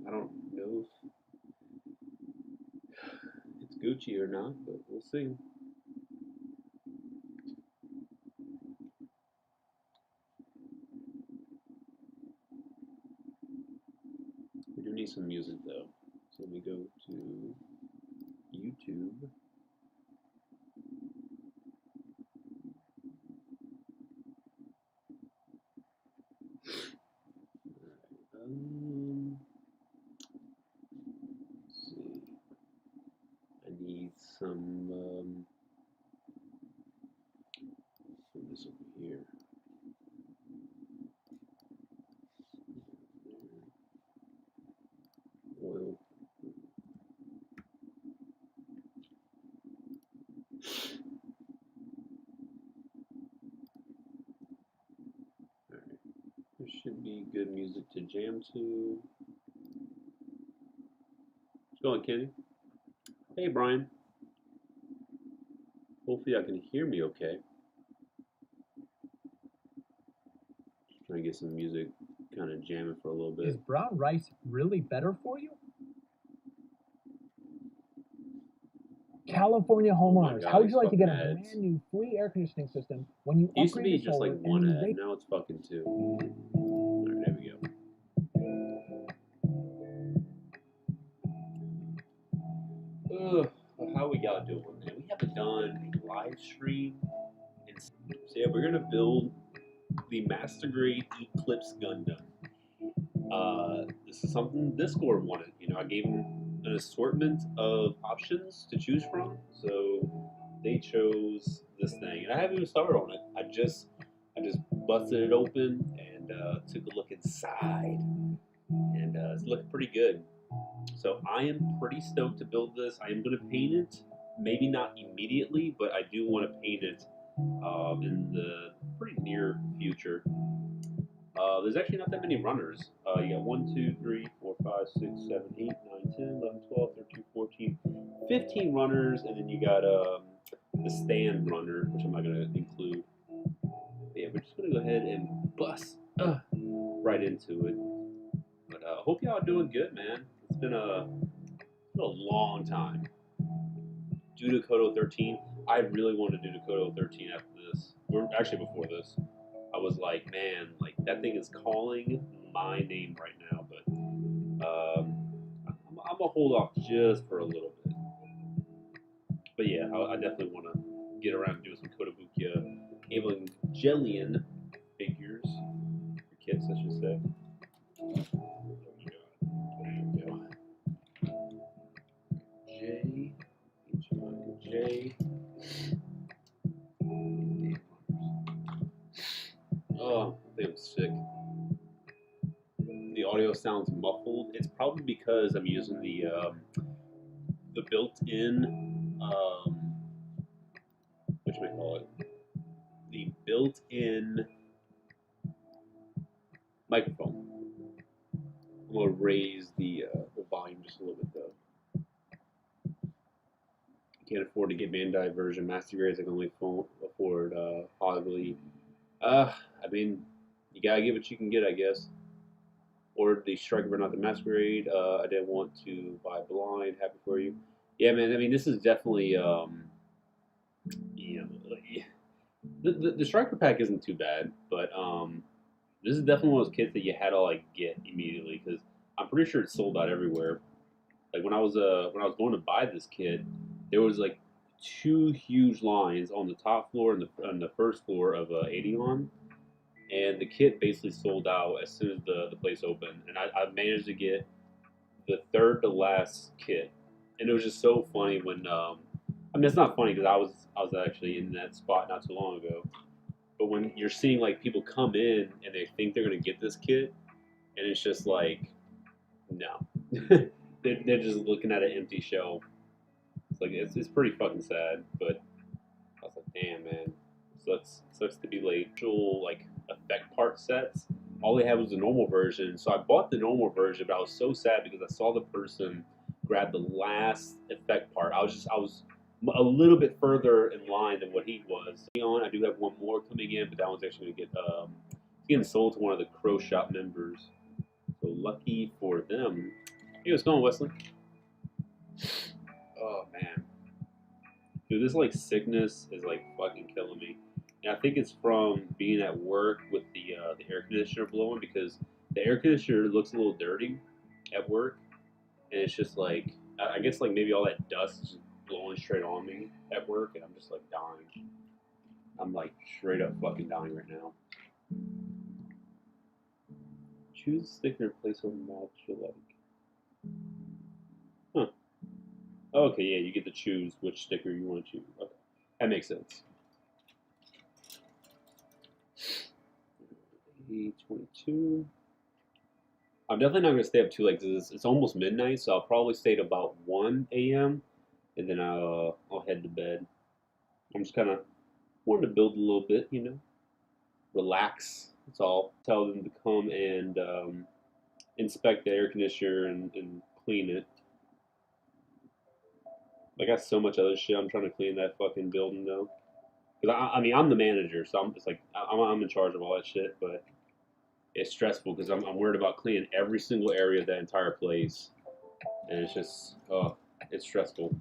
I don't know if it's Gucci or not, but we'll see. We do need some music though. So let me go to YouTube. Let's see. I need some this over here. Oil. Alright. There should be good music to jam to. What's going on, Kenny? Hey, Brian. Hopefully I can hear me okay. Just trying to get some music kind of jamming for a little bit. Is brown rice really better for you? California homeowners, how would you like to get a brand new free air conditioning system when you It used to upgrade be to just solar like one and ad, now it's fucking two. Alright, there we go. Ugh, how we gotta do one, man? We haven't done a live stream. So yeah, we're gonna build the Master Grade Eclipse Gundam. This is something Discord wanted. You know, I gave them an assortment of options to choose from, so they chose this thing, and I haven't even started on it. I just busted it open and took a look inside, and it's looking pretty good. So I am pretty stoked to build this. I am going to paint it, maybe not immediately, but I do want to paint it in the pretty near future. There's actually not that many runners. You got 1, 2, 3, 4, 5, 6, 7, 8, 9, 10, 11, 12, 13, 14, 15 runners, and then you got the stand runner, which I'm not going to include. But yeah, we're just going to go ahead and bust right into it. But hope y'all are doing good, man. It's been a long time. Do Dakota 13. I really want to do Dakota 13 after this. Actually, before this. I was like, man, like that thing is calling my name right now, but I'm gonna hold off just for a little bit. But yeah, I definitely want to get around and do some Kotobukiya Evangelion figures for kids, I should say. There we go. J, J. Oh, I think I'm sick. The audio sounds muffled. It's probably because I'm using the built-in the built-in microphone. I'm gonna raise the volume just a little bit though. Can't afford to get Bandai version Master Grades. I can only afford Hogley. I mean, you gotta get what you can get, I guess. Ordered the Striker, but not the Masquerade. I didn't want to buy Blind. Happy for you. Yeah, man. I mean, this is definitely, you know, the Striker pack isn't too bad, but this is definitely one of those kits that you had to like get immediately because I'm pretty sure it's sold out everywhere. Like when I was going to buy this kit, there was like 2 huge lines on the top floor and on the first floor of 80on. And the kit basically sold out as soon as the place opened. And I managed to get the third to last kit. And it was just so funny when, I mean, it's not funny because I was actually in that spot not too long ago. But when you're seeing like people come in and they think they're going to get this kit, and it's just like, no. they're just looking at an empty shelf. It's like, it's pretty fucking sad. But I was like, damn, man. Sucks to be late. Actual, like, effect part sets. All they had was the normal version, so I bought the normal version, but I was so sad because I saw the person grab the last effect part. I was a little bit further in line than what he was. I do have one more coming in, but that one's actually going to get getting sold to one of the Crow Shop members. So lucky for them. Hey, what's going on, Wesley? Oh man, dude, this like sickness is like fucking killing me. And I think it's from being at work with the air conditioner blowing because the air conditioner looks a little dirty at work, and it's just like I guess like maybe all that dust is just blowing straight on me at work, and I'm just like dying. I'm like straight up fucking dying right now. Choose a sticker to place on the mouth you like. Huh. Okay, yeah, you get to choose which sticker you want to choose. Okay, that makes sense. 8:22. I'm definitely not gonna stay up too late because it's almost midnight, so I'll probably stay at about 1 a.m. and then I'll head to bed. I'm just kind of wanting to build a little bit, relax. That's all. Tell them to come and inspect the air conditioner and clean it. I got so much other shit I'm trying to clean that fucking building though. Because I mean, I'm the manager, so I'm just like I'm in charge of all that shit. But it's stressful because I'm worried about cleaning every single area of that entire place, and it's just it's stressful.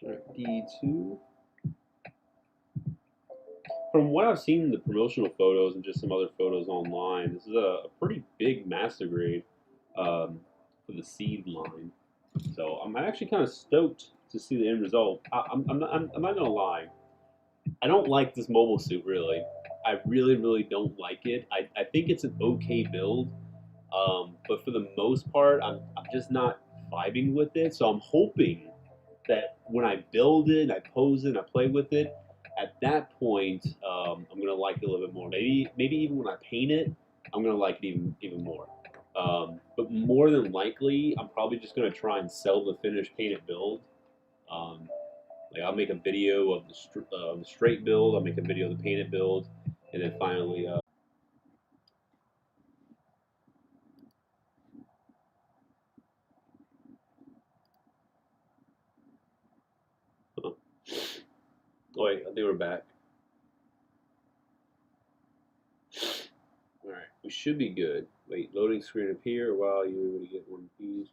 All right, D2. From what I've seen in the promotional photos and just some other photos online, this is a pretty big master grade for the seed line. So I'm actually kind of stoked to see the end result. I'm not gonna lie. I don't like this mobile suit really. I really don't like it. I think it's an okay build, but for the most part, I'm just not vibing with it. So I'm hoping that when I build it, I pose it, and I play with it, at that point, I'm gonna like it a little bit more. Maybe even when I paint it, I'm gonna like it even more. But more than likely, I'm probably just gonna try and sell the finished painted build. Um, like I'll make a video of the straight build. I'll make a video of the painted build, and then finally. Oh wait, they were back. All right, we should be good. Wait, loading screen appear while you're able to get one piece.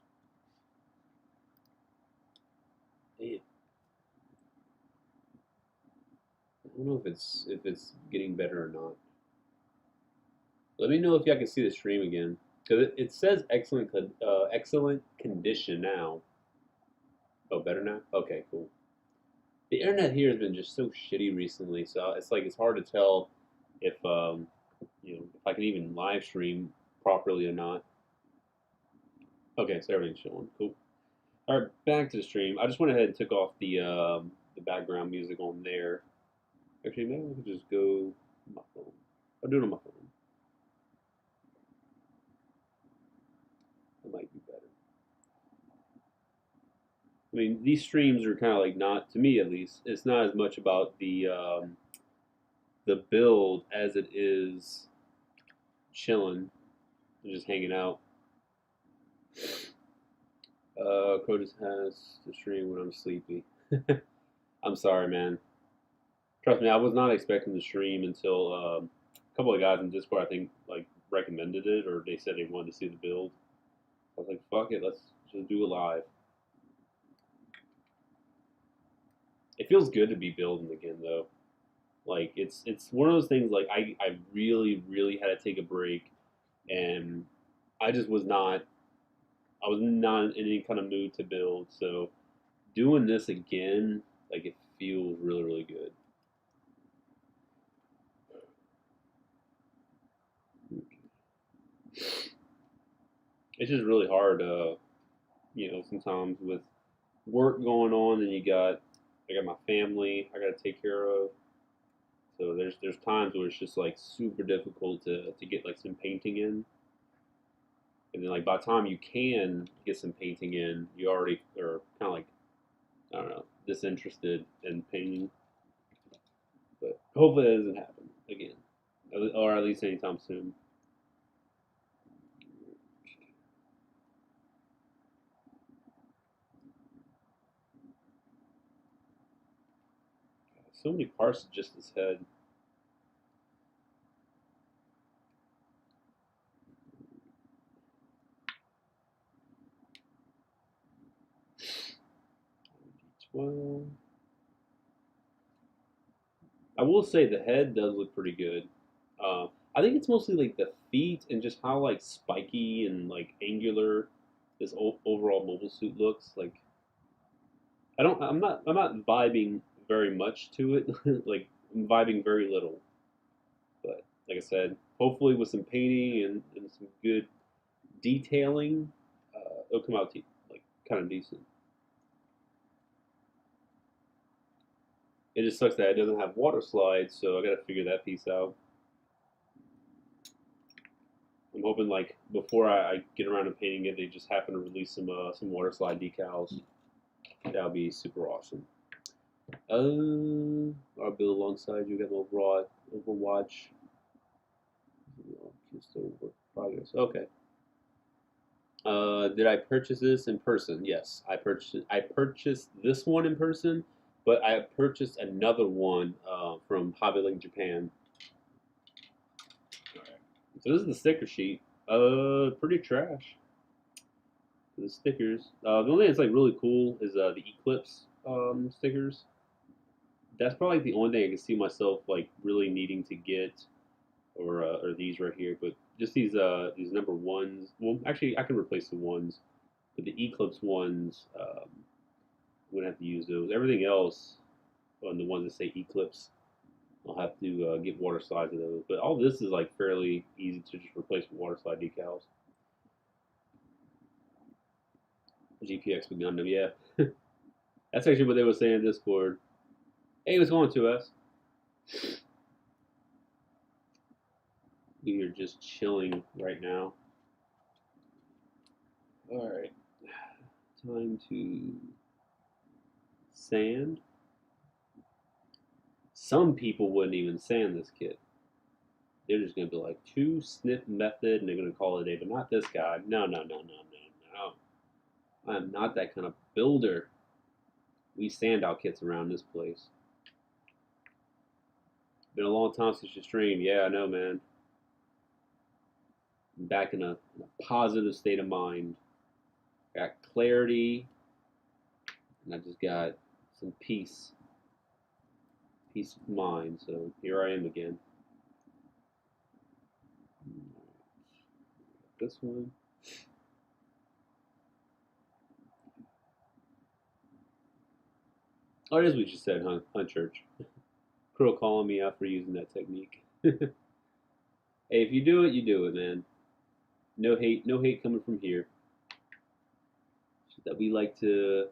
Damn. I don't know if it's getting better or not. Let me know if y'all can see the stream again, because it says excellent condition now. Oh, better now. Okay, cool. The internet here has been just so shitty recently, so it's like it's hard to tell if if I can even live stream properly or not. Okay, so everything's showing. Cool. All right, back to the stream. I just went ahead and took off the background music on there. Actually, maybe I could just go on my phone. I'll do it on my phone. That might be better. I mean, these streams are kind of like not, to me at least, it's not as much about the build as it is chilling and just hanging out. Codus has to stream when I'm sleepy. I'm sorry, man. Trust me, I was not expecting to stream until a couple of guys in Discord, I think, like recommended it or they said they wanted to see the build. I was like, fuck it, let's just do it live. It feels good to be building again, though. Like it's one of those things. Like I really had to take a break, and I just was not. I was not in any kind of mood to build. So doing this again, like it feels really good. It's just really hard, sometimes with work going on, and I got my family I got to take care of. So there's times where it's just like super difficult to get like some painting in, and then like by the time you can get some painting in, you already are kind of like I don't know disinterested in painting. But hopefully that doesn't happen again, or at least anytime soon. So many parts of just his head. Well, I will say the head does look pretty good. Uh, I think it's mostly like the feet and just how like spiky and like angular this overall mobile suit looks. Like I don't, I'm not vibing very much to it. Like I'm vibing very little. But like I said, hopefully with some painting and some good detailing, it'll come out to like kind of decent. It just sucks that it doesn't have water slides, so I got to figure that piece out. I'm hoping like before I get around to painting it, they just happen to release some water slide decals. That would be super awesome. I'll build alongside you. Got overall Overwatch. Just over progress. Okay. Did I purchase this in person? Yes, I purchased it. I purchased this one in person, but I purchased another one from Hobbylink Japan. All right. So this is the sticker sheet. Pretty trash. The stickers. The only thing that's like really cool is the Eclipse stickers. That's probably the only thing I can see myself like really needing to get, or these right here. But just these number ones. Well, actually, I can replace the ones, but the Eclipse ones, I'm gonna have to use those. Everything else, on the ones that say Eclipse, I'll have to get water slides of those. But all this is like fairly easy to just replace with water slide decals. GPX with Gundam, yeah. That's actually what they were saying in Discord. Hey, what's going on to us? We are just chilling right now. All right, time to sand. Some people wouldn't even sand this kit. They're just gonna be like two snip method, and they're gonna call it a day. But not this guy. No, no, no, no, no, no. I'm not that kind of builder. We sand out kits around this place. Been a long time since you streamed. Yeah, I know, man. I'm back in a positive state of mind. Got clarity, and I just got some peace of mind. So here I am again. This one. Oh, it is what you said, huh? Church. Crow calling me out for using that technique. Hey, if you do it, man. No hate coming from here. That we like to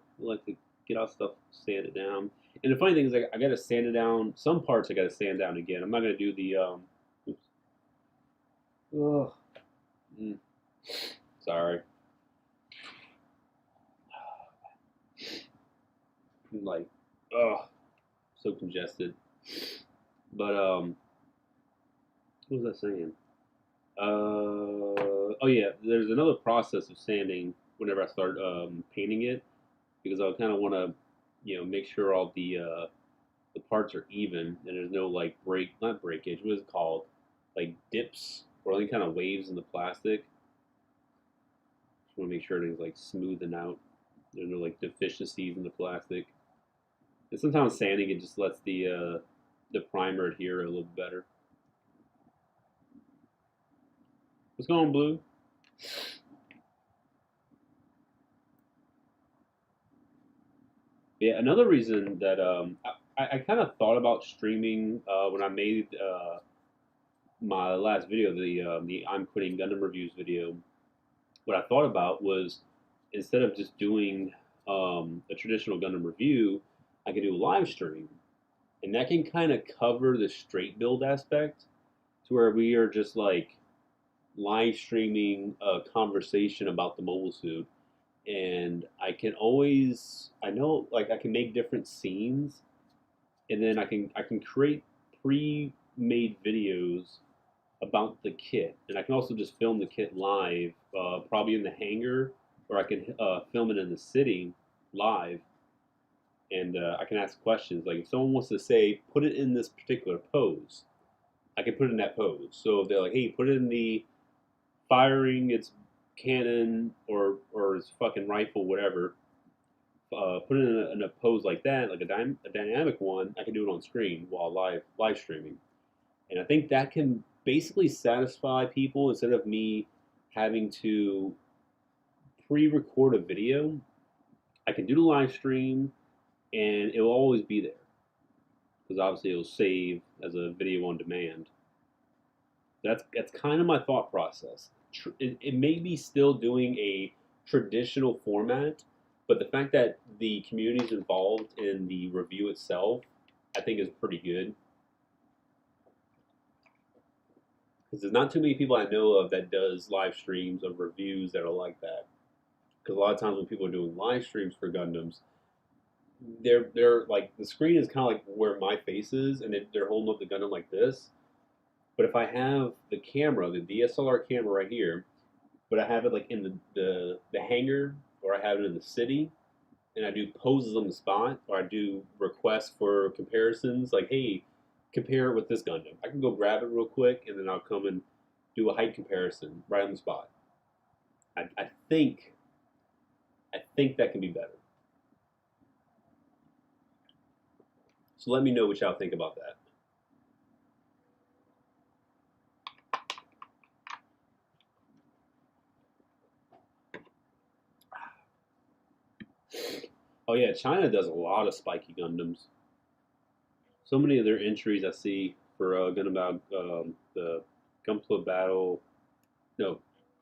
get our stuff sanded down. And the funny thing is, I gotta sand it down. Some parts I gotta sand down again. I'm not gonna do the Oops. Oh, sorry. I'm like, so congested. But what was I saying? Oh yeah, there's another process of sanding whenever I start painting it because I kind of want to, make sure all the parts are even and there's no like not breakage, what is it called? Like dips or any kind of waves in the plastic. Just want to make sure everything's like smoothing out. There's no like deficiencies in the plastic. And sometimes sanding it just lets the primer adhere a little better. What's going on, Blue? Yeah, another reason that I kind of thought about streaming when I made my last video, the I'm quitting Gundam reviews video. What I thought about was instead of just doing a traditional Gundam review, I could do a live stream, and that can kind of cover the straight build aspect, to where we are just like live streaming a conversation about the mobile suit, and I know like I can make different scenes, and then I can create pre-made videos about the kit, and I can also just film the kit live, probably in the hangar, or I can film it in the city live, and I can ask questions. Like if someone wants to say, put it in this particular pose, I can put it in that pose. So if they're like, hey, put it in the firing its cannon or its fucking rifle, whatever, put it in a pose like that, like a dynamic one, I can do it on screen while live streaming, and I think that can basically satisfy people instead of me having to pre-record a video. I can do the live stream, and it will always be there because obviously it will save as a video on demand. That's kind of my thought process. It may be still doing a traditional format, but the fact that the community is involved in the review itself, I think is pretty good. Because there's not too many people I know of that does live streams of reviews that are like that. Because a lot of times when people are doing live streams for Gundams, they're like the screen is kind of like where my face is, and they're holding up the Gundam like this. But if I have the camera, the DSLR camera right here, but I have it like in the hangar, or I have it in the city, and I do poses on the spot, or I do requests for comparisons, like, hey, compare it with this Gundam. I can go grab it real quick, and then I'll come and do a height comparison right on the spot. I think that can be better. So let me know what y'all think about that. Oh yeah, China does a lot of spiky Gundams. So many of their entries I see for Gundam the Gunpla Battle, no,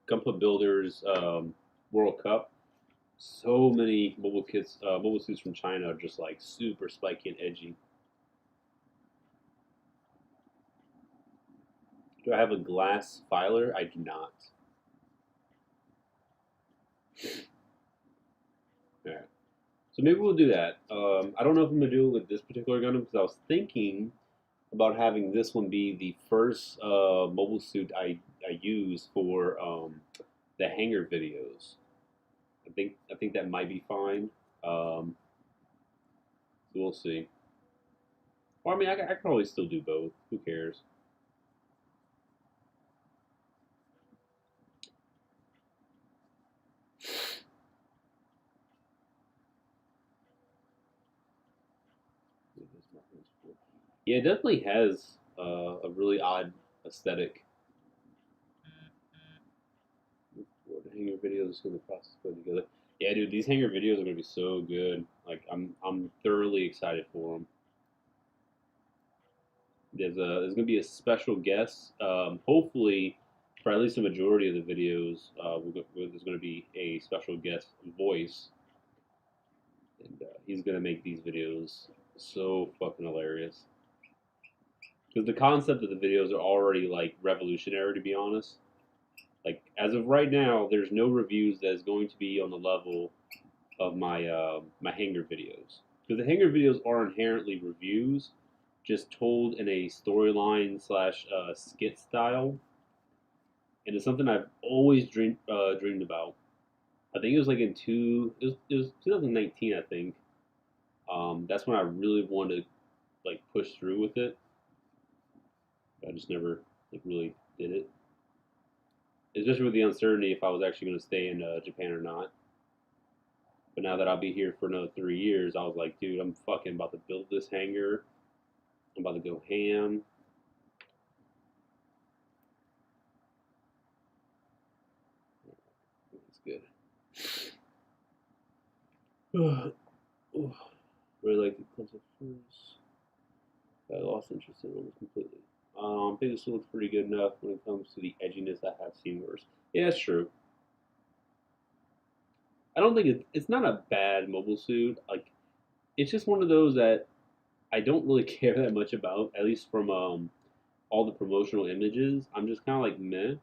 Gunpla Builders World Cup. So many mobile suits from China are just like super spiky and edgy. Do I have a glass filer? I do not. All right. So maybe we'll do that. I don't know if I'm gonna do it with this particular Gundam because I was thinking about having this one be the first mobile suit I use for the Hangar videos. I think that might be fine. So we'll see. Or I mean, I could probably still do both. Who cares? Yeah, it definitely has a really odd aesthetic. What the Hangar videos going to process put together? Yeah, dude, these Hangar videos are going to be so good. Like, I'm thoroughly excited for them. There's going to be a special guest. Hopefully, for at least a majority of the videos, there's going to be a special guest voice, and he's going to make these videos so fucking hilarious. Because the concept of the videos are already like revolutionary, to be honest. Like as of right now, there's no reviews that is going to be on the level of my Hangar videos. Because the Hangar videos are inherently reviews, just told in a storyline slash skit style, and it's something I've always dreamed about. I think it was like it was 2019, I think. That's when I really wanted to like push through with it. I just never like really did it, especially with the uncertainty if I was actually going to stay in Japan or not. But now that I'll be here for another 3 years, I was like, dude, I'm fucking about to build this hangar. I'm about to go ham. That's good. Really like the concept first. I lost interest in it almost completely. I think this looks pretty good enough when it comes to the edginess I have seen worse. Yeah, that's true. I don't think it's not a bad mobile suit. Like it's just one of those that I don't really care that much about. At least from all the promotional images, I'm just kind of like meh.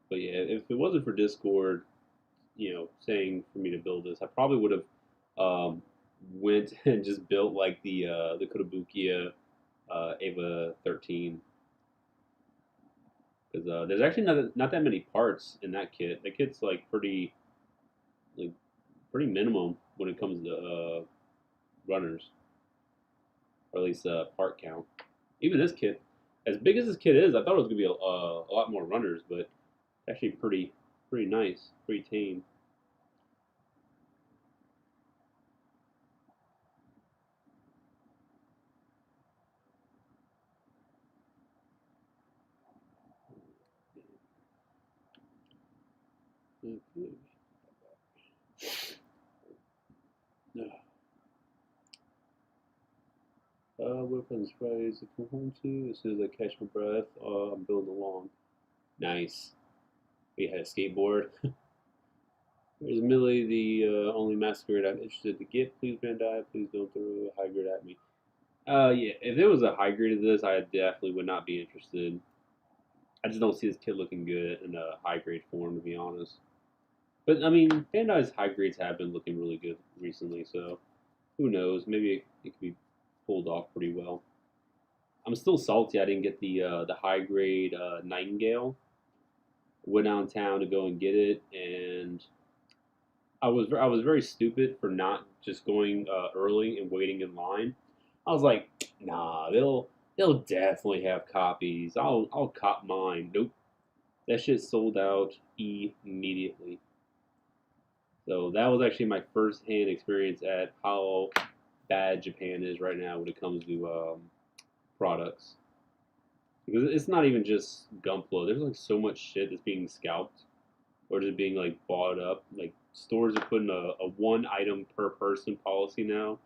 But yeah, if it wasn't for Discord, saying for me to build this, I probably would have went and just built like the Kotobukiya Ava 13 because there's actually not that many parts in that kit. The kit's like pretty minimum when it comes to runners, or at least part count. Even this kit, As big as this kit is, I thought it was gonna be a lot more runners, but actually pretty nice, pretty tame. What fun sprays to come home to? As soon as I catch my breath, I'm building along. Nice. We had a skateboard. There's Millie, the only masquerade I'm interested to get. Please, Bandai, please don't throw a high grade at me. Yeah, if there was a high grade of this, I definitely would not be interested. I just don't see this kid looking good in a high grade form, to be honest. But I mean, Bandai's high grades have been looking really good recently, so who knows? Maybe it could be pulled off pretty well. I'm still salty I didn't get the high grade Nightingale. Went downtown to go and get it, and I was very stupid for not just going early and waiting in line. I was like, nah, they'll definitely have copies. I'll cop mine. Nope, that shit sold out immediately. So that was actually my first hand experience at how bad Japan is right now when it comes to products. Because it's not even just Gunpla. There's like so much shit that's being scalped or just being like bought up. Like stores are putting a one item per person policy now.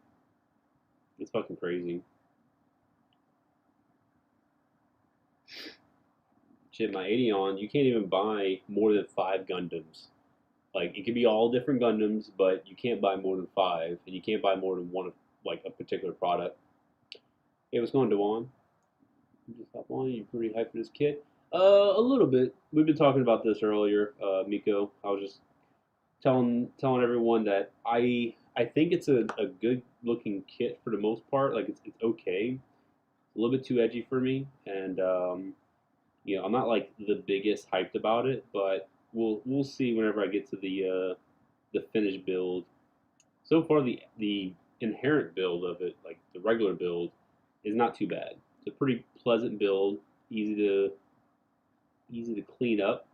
It's fucking crazy. Shit, my 80 on, you can't even buy more than 5 Gundams. Like it could be all different Gundams, but you can't buy more than 5, and you can't buy more than one of like a particular product. Hey, what's going on? You just hop on. You pretty hyped for this kit? A little bit. We've been talking about this earlier, Miko. I was just telling everyone that I think it's a good looking kit for the most part. Like it's okay. A little bit too edgy for me, and I'm not like the biggest hyped about it, but we'll see whenever I get to the finished build. So far, the inherent build of it, like the regular build, is not too bad. It's a pretty pleasant build, easy to clean up.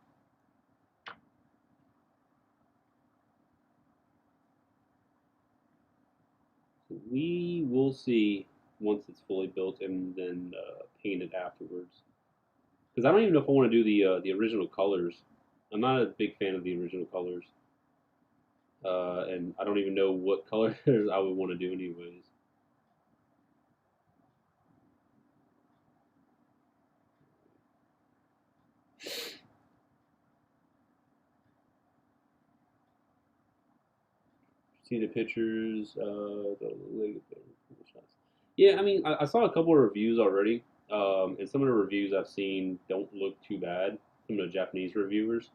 So we will see once it's fully built and then painted afterwards. Because I don't even know if I want to do the original colors. I'm not a big fan of the original colors, and I don't even know what colors I would want to do anyways. See the pictures. Yeah, I mean, I saw a couple of reviews already, and some of the reviews I've seen don't look too bad. Some of the Japanese reviewers,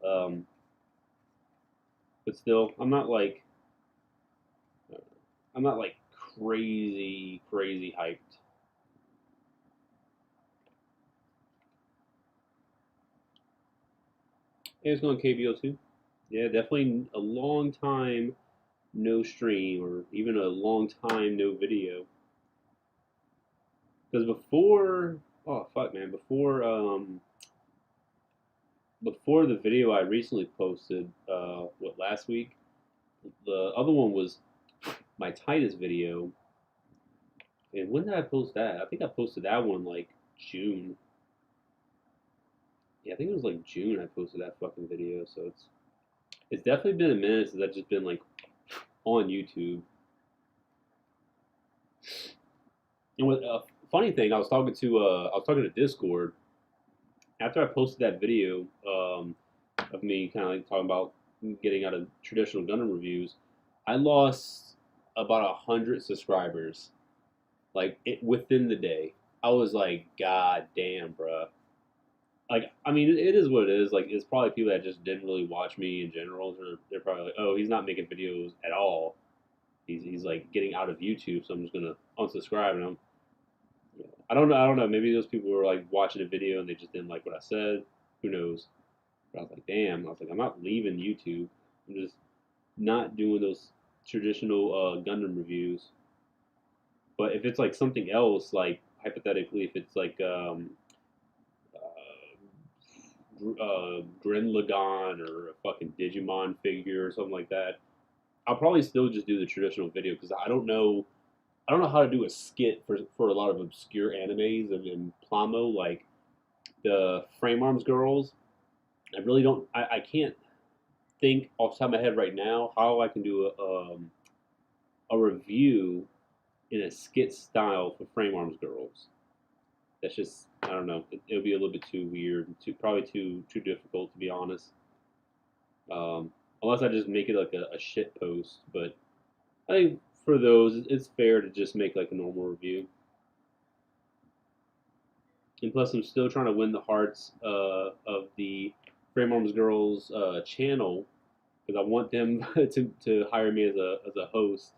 um, but still, I'm not like crazy hyped. Hey, it's going KBO too. Yeah, definitely a long time no stream or even a long time no video. Because oh fuck man, before the video I recently posted, last week, the other one was my Titus video. And when did I post that? I think I posted that one like June. Yeah, I think it was like June I posted that fucking video. So it's definitely been a minute since I've just been like on YouTube. And with a funny thing, I was talking to Discord after I posted that video of me kind of like talking about getting out of traditional Gundam reviews. I lost about 100 subscribers, like within the day. I was like, God damn, bruh. Like, I mean, it is what it is. Like, it's probably people that just didn't really watch me in general. They're probably like, oh, he's not making videos at all. He's like getting out of YouTube, so I'm just gonna unsubscribe. And I don't know. Maybe those people were like watching a video and they just didn't like what I said. Who knows? But I was like, damn. I was like, I'm not leaving YouTube. I'm just not doing those traditional Gundam reviews. But if it's like something else, like hypothetically, if it's like Grin Lagann or a fucking Digimon figure or something like that, I'll probably still just do the traditional video because I don't know. I don't know how to do a skit for a lot of obscure animes and Plamo like the Frame Arms Girls. I really don't. I can't think off the top of my head right now how I can do a review in a skit style for Frame Arms Girls. That's just I don't know. It'll be a little bit too weird, probably too difficult to be honest. Unless I just make it like a shit post, but I think for those it's fair to just make like a normal review. And plus, I'm still trying to win the hearts of the Frame Arms Girls channel because I want them to hire me as a host.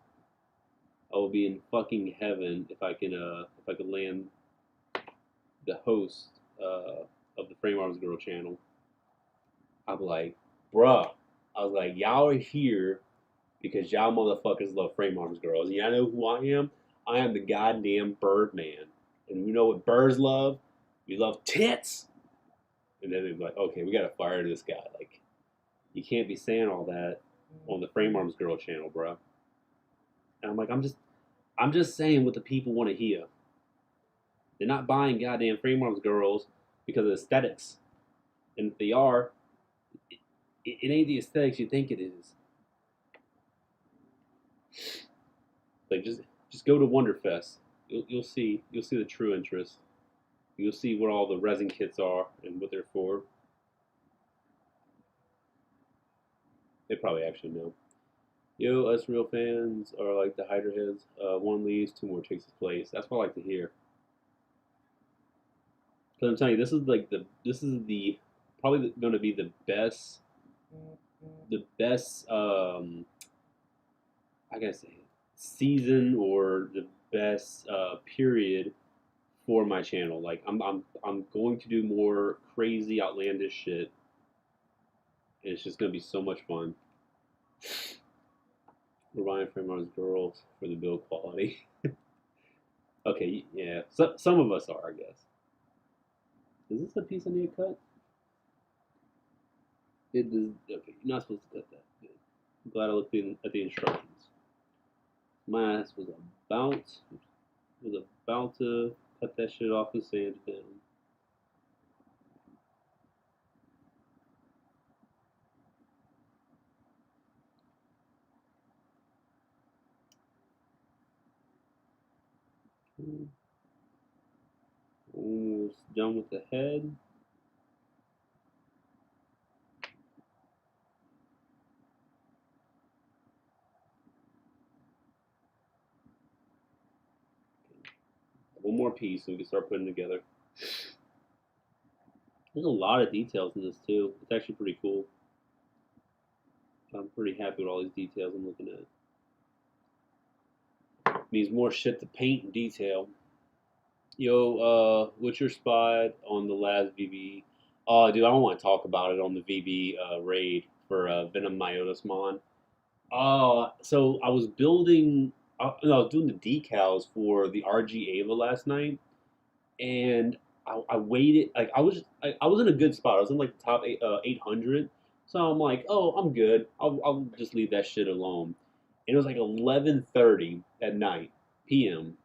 I will be in fucking heaven if I can land the host of the Frame Arms Girl channel. I'm like, bruh. I was like, y'all are here because y'all motherfuckers love Frame Arms Girls. And y'all know who I am? I am the goddamn Birdman. And you know what birds love? You love tits. And then they're like, okay, we gotta fire this guy. Like, you can't be saying all that on the Frame Arms Girl channel, bro. And I'm like, I'm just saying what the people want to hear. They're not buying goddamn Frame Arms Girls because of aesthetics. And if they are, it ain't the aesthetics you think it is. Like just go to Wonderfest. You'll see the true interest. You'll see what all the resin kits are and what they're for. They probably actually know. Yo, us real fans are like the Hydra heads. One leaves, two more takes its place. That's what I like to hear. Because I'm telling you, this is the probably going to be the best I gotta say season or the best period for my channel. Like I'm going to do more crazy outlandish shit. And it's just gonna be so much fun. We're buying Frame Arms Girls for the build quality. Okay, yeah. So, some of us are, I guess. Is this a piece I need to cut? It is. Okay, you're not supposed to cut that. Good. I'm glad I looked at the instructions. My ass was about to cut that shit off and sand it down. Almost done with the head. One more piece so we can start putting it together. There's a lot of details in this too. It's actually pretty cool. I'm pretty happy with all these details I'm looking at. Needs more shit to paint and detail. Yo, what's your spot on the last VB? Oh, dude, I don't want to talk about it on the VB raid for Venom Myotismon. So I was building, no, I was doing the decals for the RG Ava last night, and I waited. Like I was in a good spot. I was in like the top 800. So I'm like, oh, I'm good. I'll just leave that shit alone. And it was like 11:30 at night, p.m.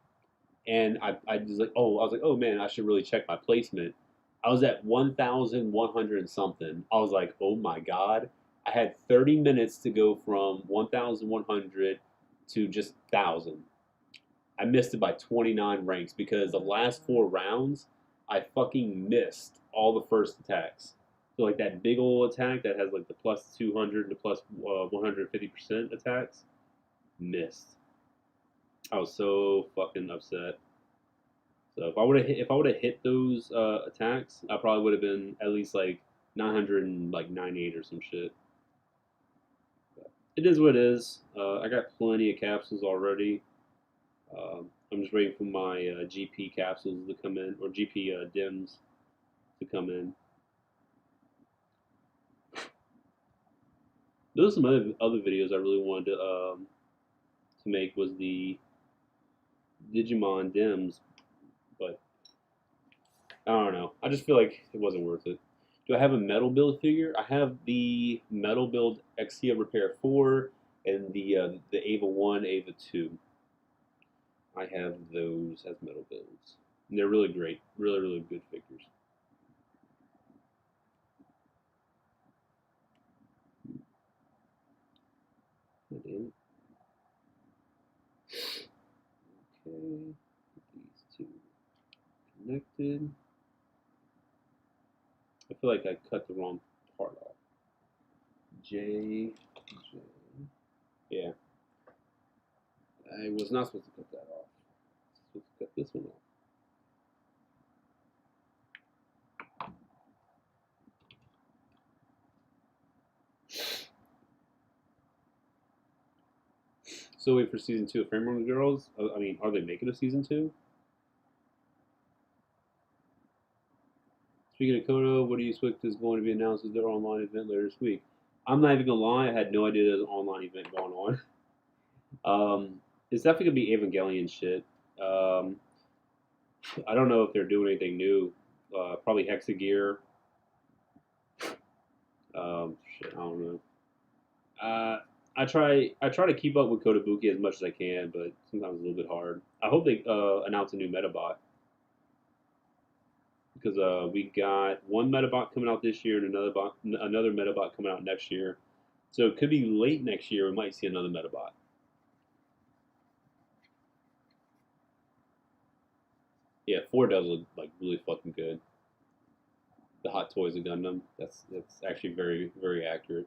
And I was like, oh man, I should really check my placement. I was at 1,100 and something. I was like, oh my god, I had 30 minutes to go from 1,100 to just 1,000. I missed it by 29 ranks because the last 4 rounds, I fucking missed all the first attacks. So like that big old attack that has like the plus 200 and the plus 150% attacks, missed. I was so fucking upset. So if I would have hit those attacks, I probably would have been at least like 998 or some shit. But it is what it is. I got plenty of capsules already. I'm just waiting for my GP capsules to come in, or GP dims to come in. Those are some other videos I really wanted to make was the Digimon dims, but I don't know. I just feel like it wasn't worth it. Do I have a metal build figure? I have the metal build Exia Repair 4 and the Ava 1, Ava 2. I have those as metal builds. And they're really great. Really, really good figures. That in. Okay. These two connected. I feel like I cut the wrong part off. J. Yeah. I was not supposed to cut that off. I was supposed to cut this one off. So wait for season 2 of Frame Girls. I mean, are they making a season 2? Speaking of Kodo, what do you expect is going to be announced as their online event later this week? I'm not even gonna lie, I had no idea there was an online event going on. It's definitely gonna be Evangelion shit. Um, I don't know if they're doing anything new. Probably Hexagear. Shit, I don't know. I try to keep up with Kotobuki as much as I can, but sometimes it's a little bit hard. I hope they announce a new Metabot because we got one Metabot coming out this year and another Metabot coming out next year. So it could be late next year. We might see another Metabot. Yeah, 4 does look like really fucking good. The Hot Toys of Gundam. That's actually very very accurate.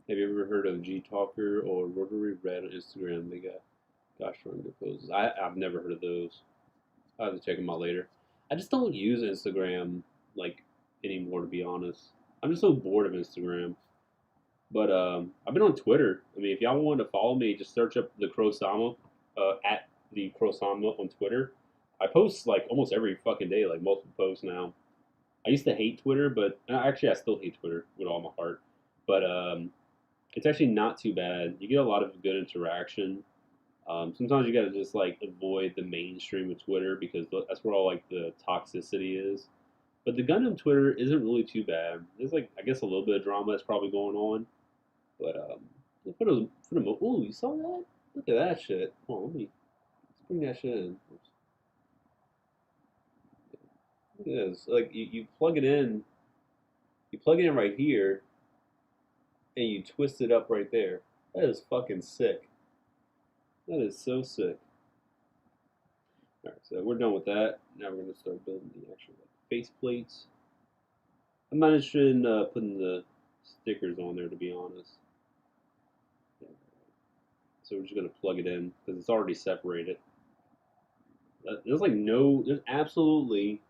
Have you ever heard of G Talker or Rotary Red on Instagram? They got gosh darn good poses. I've never heard of those. I'll have to check them out later. I just don't use Instagram like anymore, to be honest. I'm just so bored of Instagram. But I've been on Twitter. I mean, if y'all want to follow me, just search up the Crowsama at the Crowsama on Twitter. I post like almost every fucking day, like multiple posts now. I used to hate Twitter, but actually I still hate Twitter with all my heart. But it's actually not too bad. You get a lot of good interaction. Sometimes you gotta just like avoid the mainstream of Twitter because that's where all like the toxicity is. But the Gundam Twitter isn't really too bad. There's like I guess a little bit of drama that's probably going on, but ooh, you saw that? Look at that shit. Oh, let's bring that shit in. Look at this. Like you plug it in, right here, and you twist it up right there. That is fucking sick. That is so sick. Alright, so we're done with that. Now we're going to start building the actual face plates. I'm not interested in putting the stickers on there, to be honest. Yeah. So we're just going to plug it in because it's already separated. There's absolutely.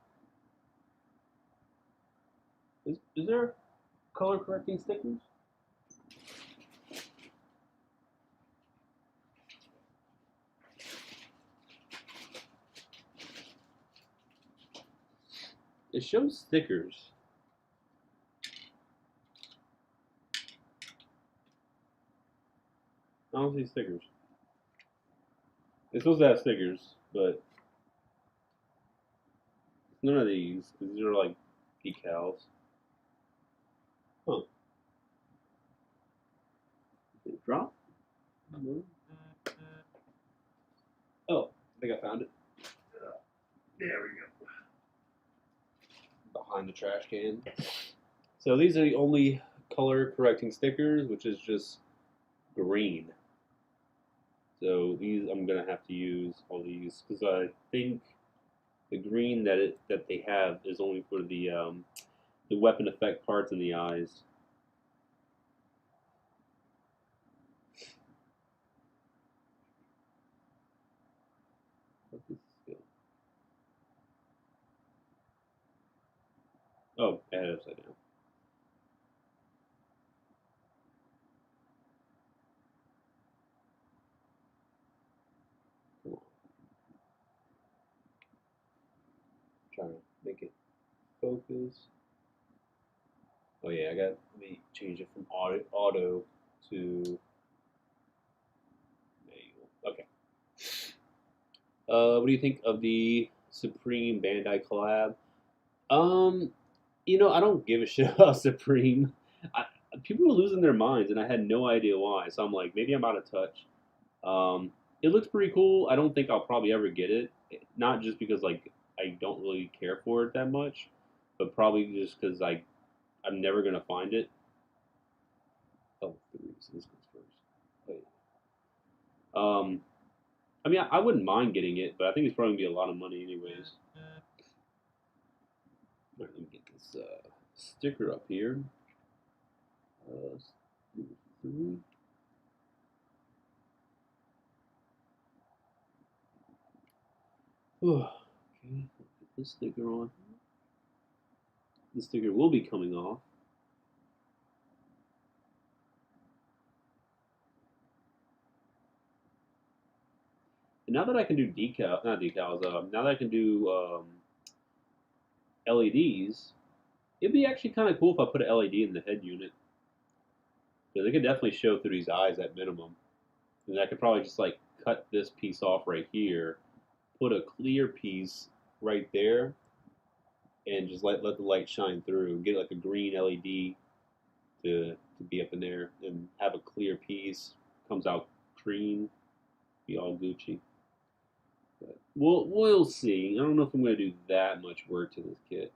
Is there color correcting stickers? It shows stickers. I don't see stickers. It's supposed to have stickers, but none of these. These are like decals. Huh. Did it drop? No. Oh, I think I found it. There we go. Behind the trash can. So these are the only color correcting stickers, which is just green. So these I'm gonna have to use all these because I think the green that they have is only for the weapon effect parts in the eyes. Oh, I had it upside down. Come on. Trying to make it focus. Oh yeah, let me change it from auto to manual. Okay. What do you think of the Supreme Bandai collab? Um, I don't give a shit about Supreme. I, People were losing their minds, and I had no idea why. So I'm like, maybe I'm out of touch. It looks pretty cool. I don't think I'll probably ever get it. Not just because like I don't really care for it that much, but probably just because I'm never gonna find it. Oh, three. So this goes first. Wait. Um, I mean, I wouldn't mind getting it, but I think it's probably gonna be a lot of money anyways. All right, let me get this sticker up here. Uh, three. Okay, put this sticker on. The sticker will be coming off. And now that I can do not decals, now that I can do LEDs, it'd be actually kind of cool if I put an LED in the head unit. Because it could definitely show through these eyes at minimum. And I could probably just like cut this piece off right here, put a clear piece right there, and just let the light shine through. Get like a green LED to be up in there, and have a clear piece. Comes out green, be all Gucci. But we'll see. I don't know if I'm gonna do that much work to this kit.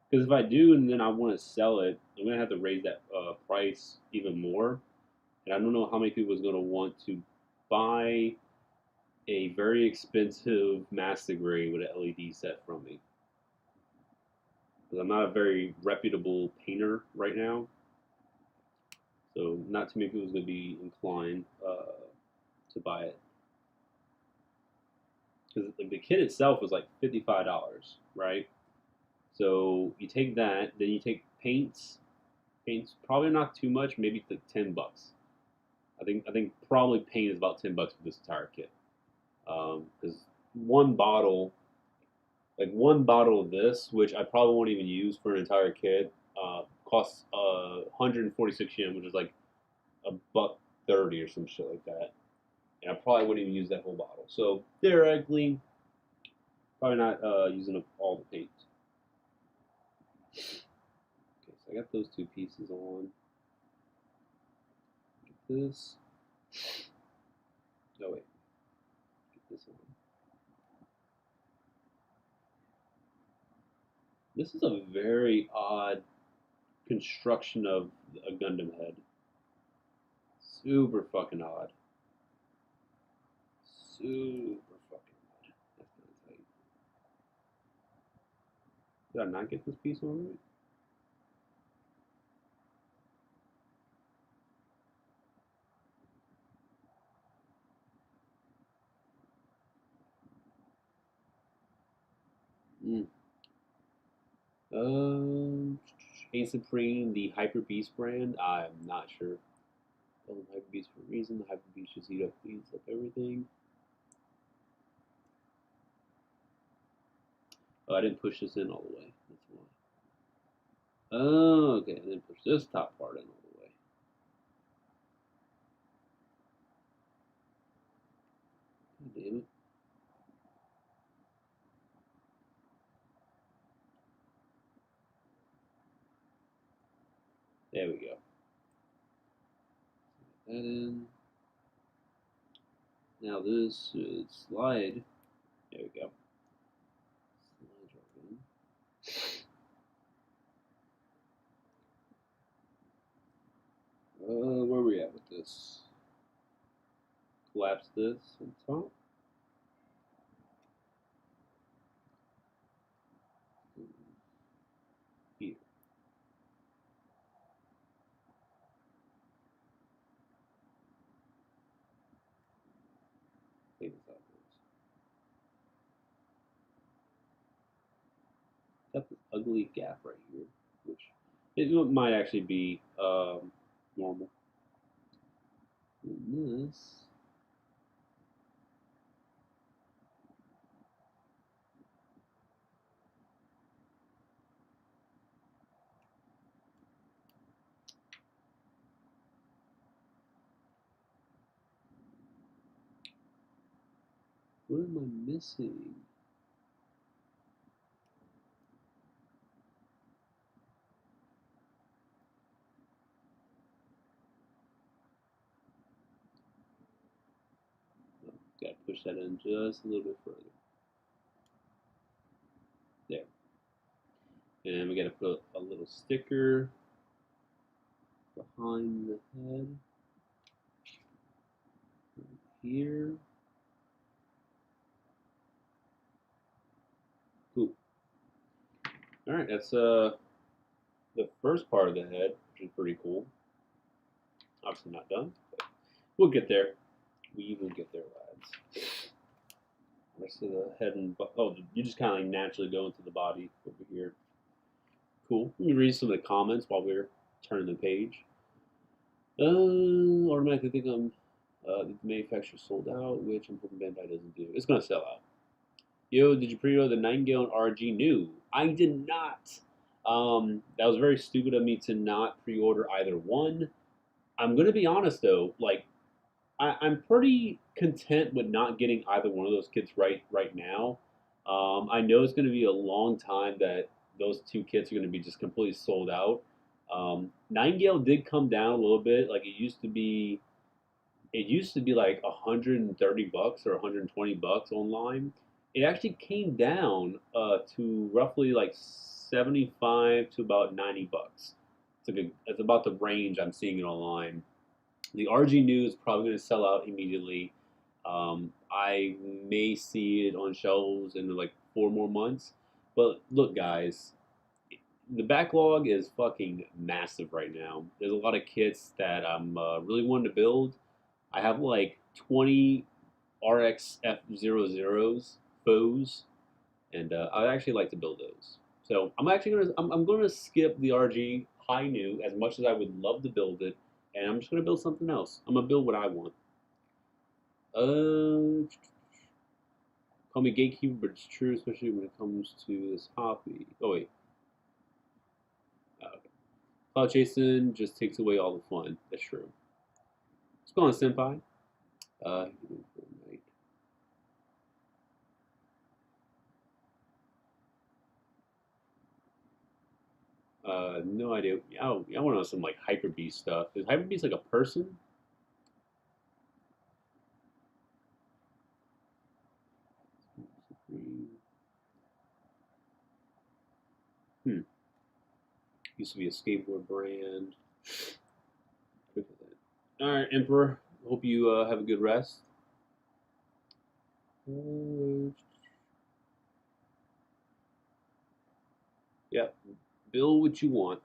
Because if I do and then I want to sell it, I'm going to have to raise that price even more. And I don't know how many people is going to want to buy a very expensive master grade with an LED set from me. Because I'm not a very reputable painter right now. So not too many people is going to be inclined to buy it. Because the kit itself was like $55, right? So you take that, then you take paints. Paints probably not too much, maybe like $10. I think probably paint is about $10 for this entire kit. Because one bottle of this, which I probably won't even use for an entire kit, costs 146 yen, which is like a buck 30 or some shit like that. And I probably wouldn't even use that whole bottle. So theoretically, probably not using up all the paint. Okay, so I got those two pieces on. Get this. Oh wait, get this on. This is a very odd construction of a Gundam head. Super fucking odd. Super fucking odd. That's not tight. Did I not get this piece on right? Mm. Ace Supreme, the Hyper Beast brand. I'm not sure. Oh, Hyper Beast for a reason. The Hyper Beast just heats up everything. Oh, I didn't push this in all the way. That's why. Oh, okay. I didn't push this top part in all the way. God damn it. There we go. Put that in. Now this should slide. There we go. Slide right in. Where are we at with this? Collapse this on top. Here. Take this out first. Got this ugly gap right here, which it might actually be normal. And this. What am I missing? Gotta push that in just a little bit further. There. And we gotta put a little sticker behind the head. Right here. Cool. Alright, that's the first part of the head, which is pretty cool. Obviously not done, but we'll get there. We will get there, lads. Rest of the head and you just kind of like naturally go into the body over here. Cool. Let me read some of the comments while we're turning the page. Automatically think the manufacturer sold out, which I'm hoping Bandai doesn't do. It's gonna sell out. Yo, did you pre-order the Nightingale and RG new? I did not. That was very stupid of me to not pre-order either one. I'm gonna be honest though, like I'm pretty content with not getting either one of those kits right now. I know it's going to be a long time that those two kits are going to be just completely sold out. Nightingale did come down a little bit. Like it used to be like $130 or $120 online. It actually came down to roughly like 75 to about $90. It's about the range I'm seeing it online. The RG New is probably going to sell out immediately. I may see it on shelves in like 4 more months. But look, guys, the backlog is fucking massive right now. There's a lot of kits that I'm really wanting to build. I have like 20 RX F00s, foes, and I'd actually like to build those. So I'm gonna skip the RG High New as much as I would love to build it, and I'm just gonna build something else. I'm gonna build what I want. Call me gatekeeper, but it's true, especially when it comes to this hobby. Oh wait, okay. Cloud chasing just takes away all the fun. That's true. What's going on, senpai? Uh, no idea. I want to know some like Hyper Beast stuff. Is Hyper Beast like a person? Hmm. Used to be a skateboard brand. All right, Emperor. Hope you have a good rest. Yeah, build what you want.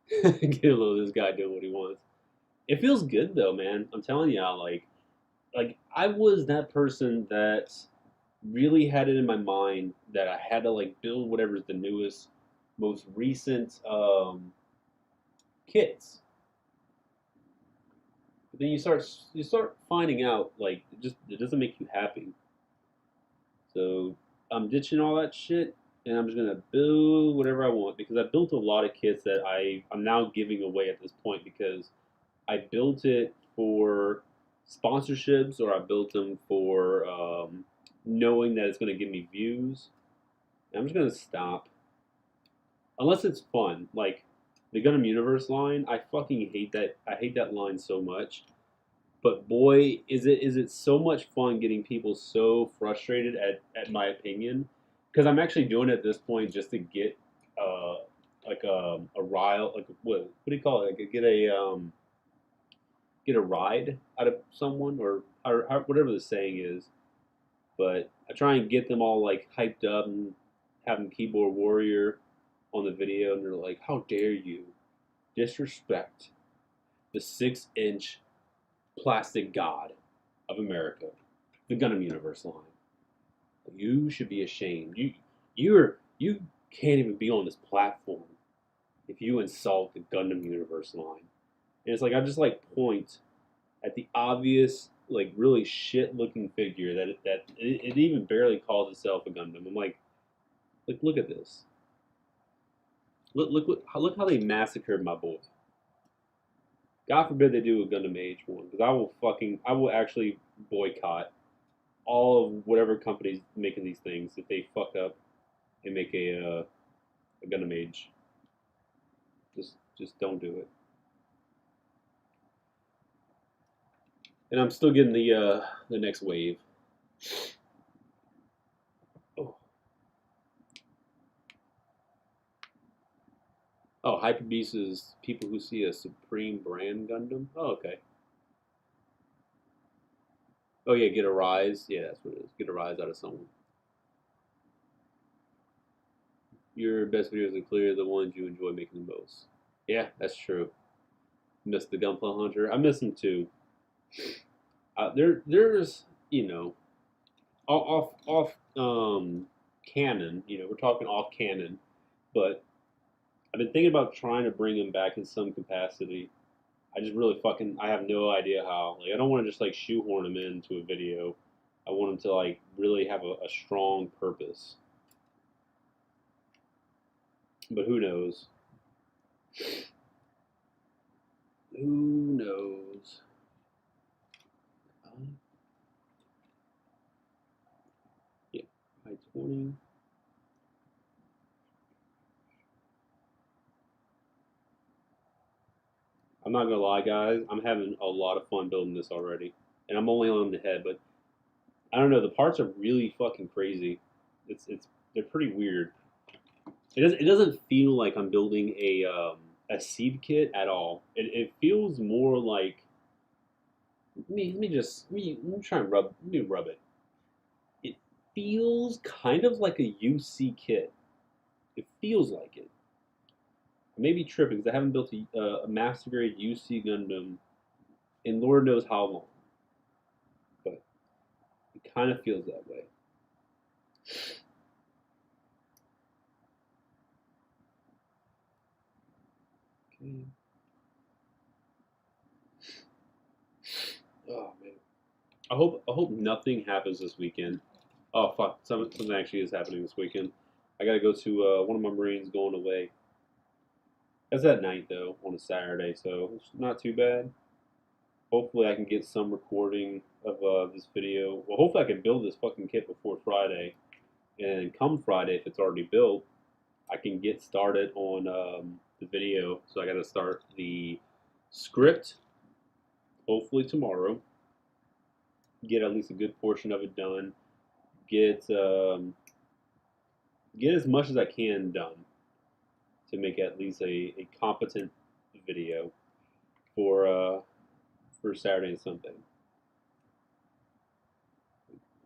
Get a little of this guy doing what he wants. It feels good though, man. I'm telling you, like I was that person that really had it in my mind that I had to like build whatever's the newest, most recent kits. But then you start finding out like it doesn't make you happy. So I'm ditching all that shit and I'm just gonna build whatever I want because I built a lot of kits that I'm now giving away at this point because I built it for sponsorships or I built them for knowing that it's gonna give me views. And I'm just gonna stop unless it's fun. Like the Gundam Universe line, I fucking hate that. I hate that line so much. But boy, is it so much fun getting people so frustrated at my opinion because I'm actually doing it at this point just to get uh like a rile like what do you call it like get a ride out of someone or whatever the saying is. But I try and get them all like hyped up and have them keyboard warrior on the video, and they're like, "How dare you disrespect the 6-inch plastic god of America, the Gundam Universe line? You should be ashamed. You can't even be on this platform if you insult the Gundam Universe line." And it's like I just like point at the obvious, like really shit looking figure that it even barely calls itself a Gundam. I'm like look at this. Look how they massacred my boy. God forbid they do a Gundam Age one because I will actually boycott all of whatever companies making these things, if they fuck up and make a Gundam Age, just don't do it. And I'm still getting the next wave. Oh, oh, Hyper Beast is people who see a Supreme brand Gundam. Oh, okay. Oh yeah, get a rise. Yeah, that's what it is. Get a rise out of someone. Your best videos are clearly the ones you enjoy making the most. Yeah, that's true. Miss the Gunpla Hunter. I miss him too. There's off canon. We're talking off canon, but I've been thinking about trying to bring him back in some capacity. I just really I have no idea how. Like I don't want to just like shoehorn him into a video. I want him to like really have a strong purpose. But who knows? Who knows? Yeah, high 20. I'm not gonna lie, guys. I'm having a lot of fun building this already, and I'm only on the head. But I don't know. The parts are really fucking crazy. They're pretty weird. It doesn't feel like I'm building a seed kit at all. It feels more like let me try and rub it. It feels kind of like a UC kit. It feels like it. I may be tripping because I haven't built a master grade UC Gundam in Lord knows how long, but it kind of feels that way. Okay. Oh man. I hope nothing happens this weekend. Oh fuck, something actually is happening this weekend. I gotta go to one of my Marines going away. That's at night though, on a Saturday, so it's not too bad. Hopefully I can get some recording of this video. Well, hopefully I can build this fucking kit before Friday, and come Friday, if it's already built, I can get started on the video. So I gotta start the script hopefully tomorrow. Get at least a good portion of it done. Get as much as I can done to make at least a competent video for Saturday and Sunday.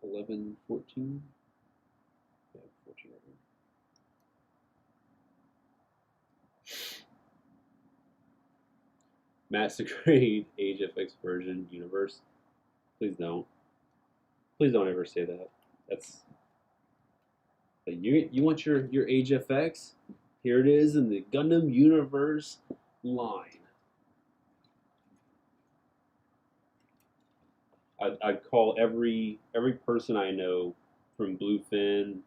11, 14? Yeah, 14 right here. Master Grade Age FX version universe. Please don't. Please don't ever say that. That's you want your Age FX? Here it is in the Gundam universe line. I'd call every person I know, from Bluefin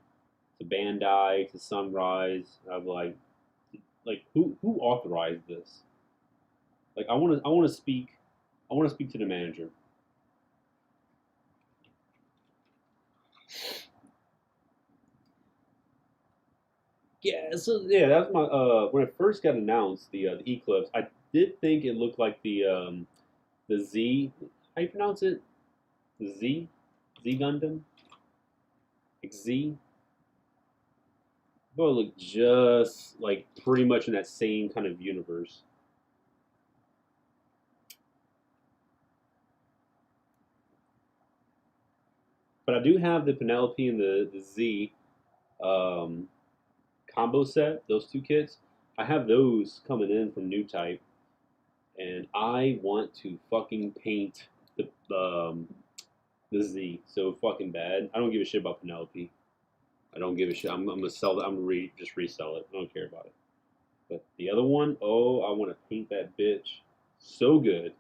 to Bandai to Sunrise. I'm like who authorized this? Like I want to speak to the manager. Yeah, so yeah, that's my when it first got announced, the Eclipse. I did think it looked like the Z. How you pronounce it? The Z Gundam. Like Z. But it looked just like pretty much in that same kind of universe. But I do have the Penelope and the Z um, combo set. Those two kits. I have those coming in from New Type, and I want to fucking paint the Z so fucking bad. I don't give a shit about Penelope. I don't give a shit. I'm gonna sell it. I'm gonna just resell it. I don't care about it. But the other one, oh, I want to paint that bitch so good.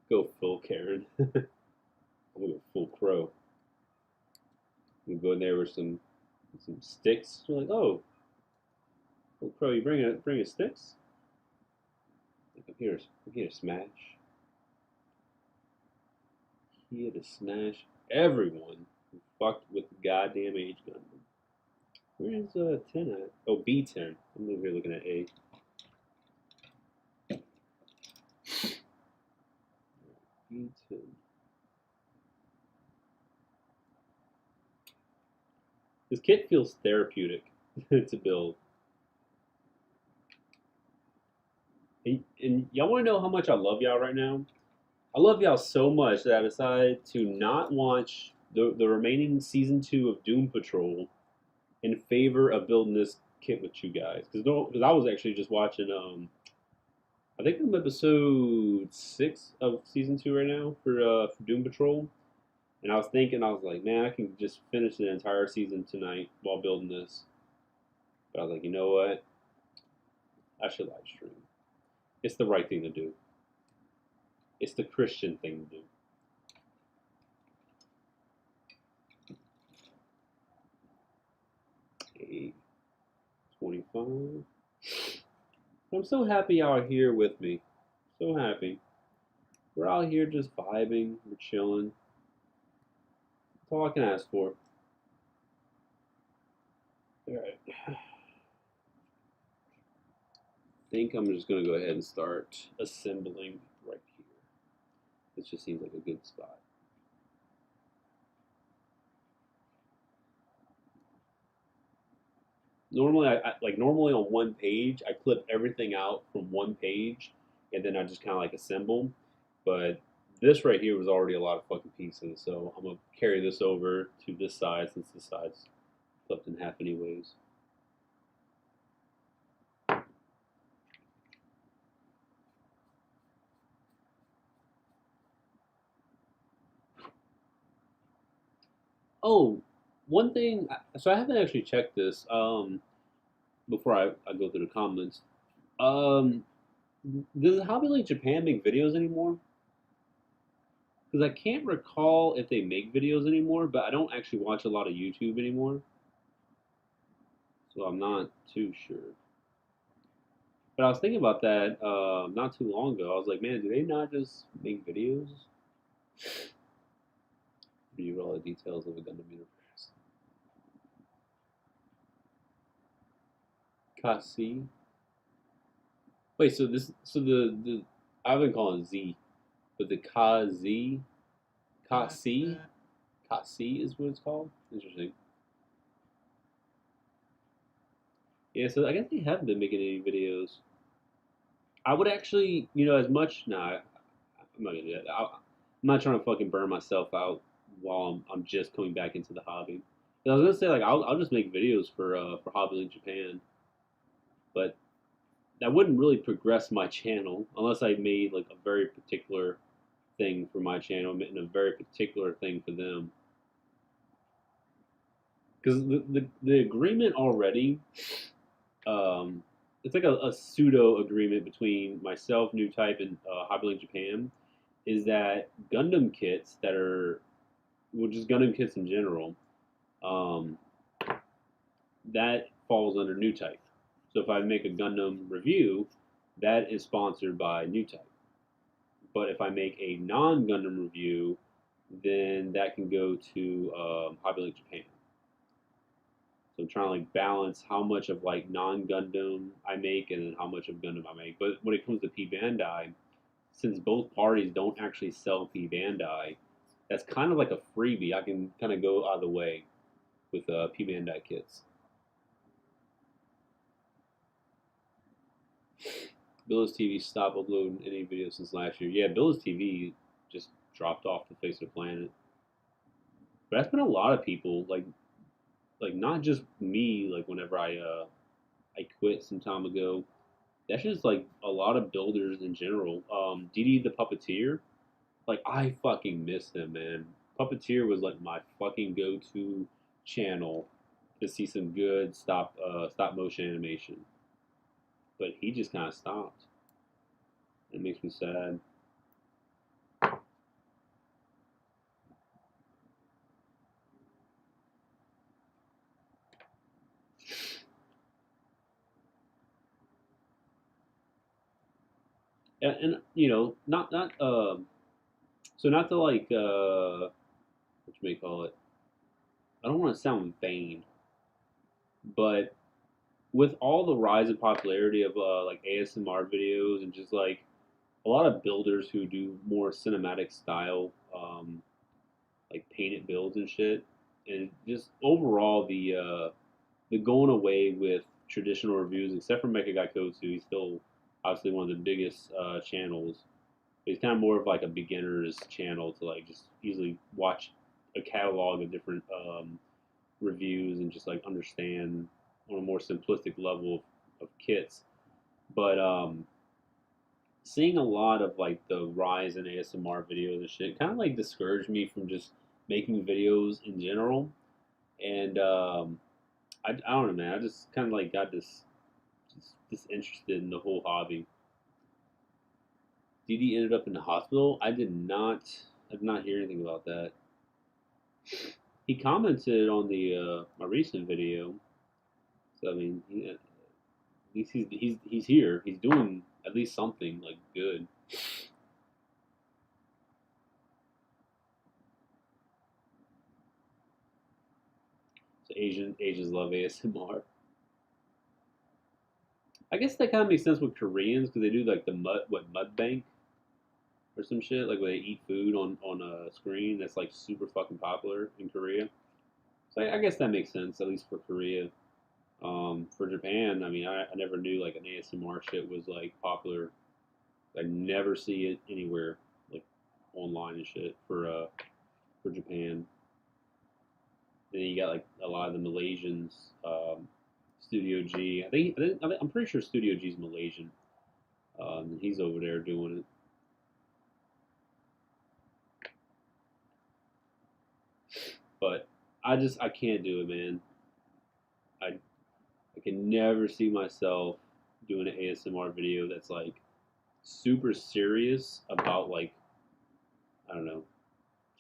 Go full Karen. I'm gonna go full Crow. We go in there with some sticks. We're like, oh, Crow, you bring a sticks? Like, I'm here to smash. Here to smash everyone who fucked with the goddamn Age Gundam. Where is 10 at? Oh, B10. I'm over here looking at A. B10. This kit feels therapeutic to build. And y'all want to know how much I love y'all right now? I love y'all so much that I decided to not watch the remaining season 2 of Doom Patrol in favor of building this kit with you guys. Because I was actually just watching, I think I'm episode 6 of season 2 right now for Doom Patrol. And I was like, man, I can just finish the entire season tonight while building this. But I was like, you know what? I should live stream. It's the right thing to do. It's the Christian thing to do. Okay, 25. I'm so happy y'all are here with me. So happy. We're out here just vibing. We're chilling. That's all I can ask for. Alright. I think I'm just going to go ahead and start assembling right here. This just seems like a good spot. Normally, normally on one page, I clip everything out from one page, and then I just kind of like assemble. But this right here was already a lot of fucking pieces, so I'm gonna carry this over to this side since this side's flipped in half anyways. Oh, one thing. So I haven't actually checked this before I go through the comments. Um, does Hobby Link Japan make videos anymore? Because I can't recall if they make videos anymore, but I don't actually watch a lot of YouTube anymore, so I'm not too sure. But I was thinking about that not too long ago. I was like, man, do they not just make videos? Read all the details of the Gundam universe. Kasi. Wait, so the I've been calling Z, but the Kazi, Kasi is what it's called. Interesting. Yeah, so I guess they haven't been making any videos. I would actually, as much. Nah, I'm not gonna do that. I'm not trying to fucking burn myself out while I'm just coming back into the hobby. I was gonna say like I'll just make videos for Hobby Link Japan, but that wouldn't really progress my channel unless I made like a very particular thing for my channel and a very particular thing for them. Because the agreement already, it's like a pseudo agreement between myself, New Type, and Hobby Link Japan, is that Gundam kits that are, well, just Gundam kits in general, um, that falls under New Type. So if I make a Gundam review, that is sponsored by New Type. But if I make a non-Gundam review, then that can go to Hobby Link Japan. So I'm trying to like balance how much of like non-Gundam I make and then how much of Gundam I make. But when it comes to P Bandai, since both parties don't actually sell P Bandai, that's kind of like a freebie. I can kind of go either way with P Bandai kits. Billis TV stopped uploading any videos since last year. Yeah, Billis TV just dropped off the face of the planet. But that's been a lot of people, like not just me. Like whenever I quit some time ago, that's just like a lot of builders in general. DD the Puppeteer, like I fucking miss him, man. Puppeteer was like my fucking go-to channel to see some good stop motion animation, but he just kind of stopped. It makes me sad. and you know, not so not to like what you may call it. I don't want to sound vain, but with all the rise in popularity of like ASMR videos and just like a lot of builders who do more cinematic style, like painted builds and shit, and just overall the going away with traditional reviews, except for Mecha Guy Kotu, he's still obviously one of the biggest channels. He's kind of more of like a beginner's channel to like just easily watch a catalog of different reviews and just like understand on a more simplistic level of kits. But seeing a lot of like the rise in ASMR videos and shit kind of like discouraged me from just making videos in general. And I don't know, man. I just kind of like got disinterested in the whole hobby. Didi ended up in the hospital. I did not hear anything about that. He commented on the my recent video. So I mean, at least he's here. He's doing at least something like good. So Asians love ASMR. I guess that kind of makes sense with Koreans because they do like the mud bank or some shit like where they eat food on a screen that's like super fucking popular in Korea. So I guess that makes sense at least for Korea. For Japan, I mean, I never knew like an ASMR shit was like popular. I never see it anywhere like online and shit for Japan. Then you got like a lot of the Malaysians. Studio G. I'm pretty sure Studio G's Malaysian. He's over there doing it. But I can't do it, man. I can never see myself doing an ASMR video that's like super serious about like I don't know,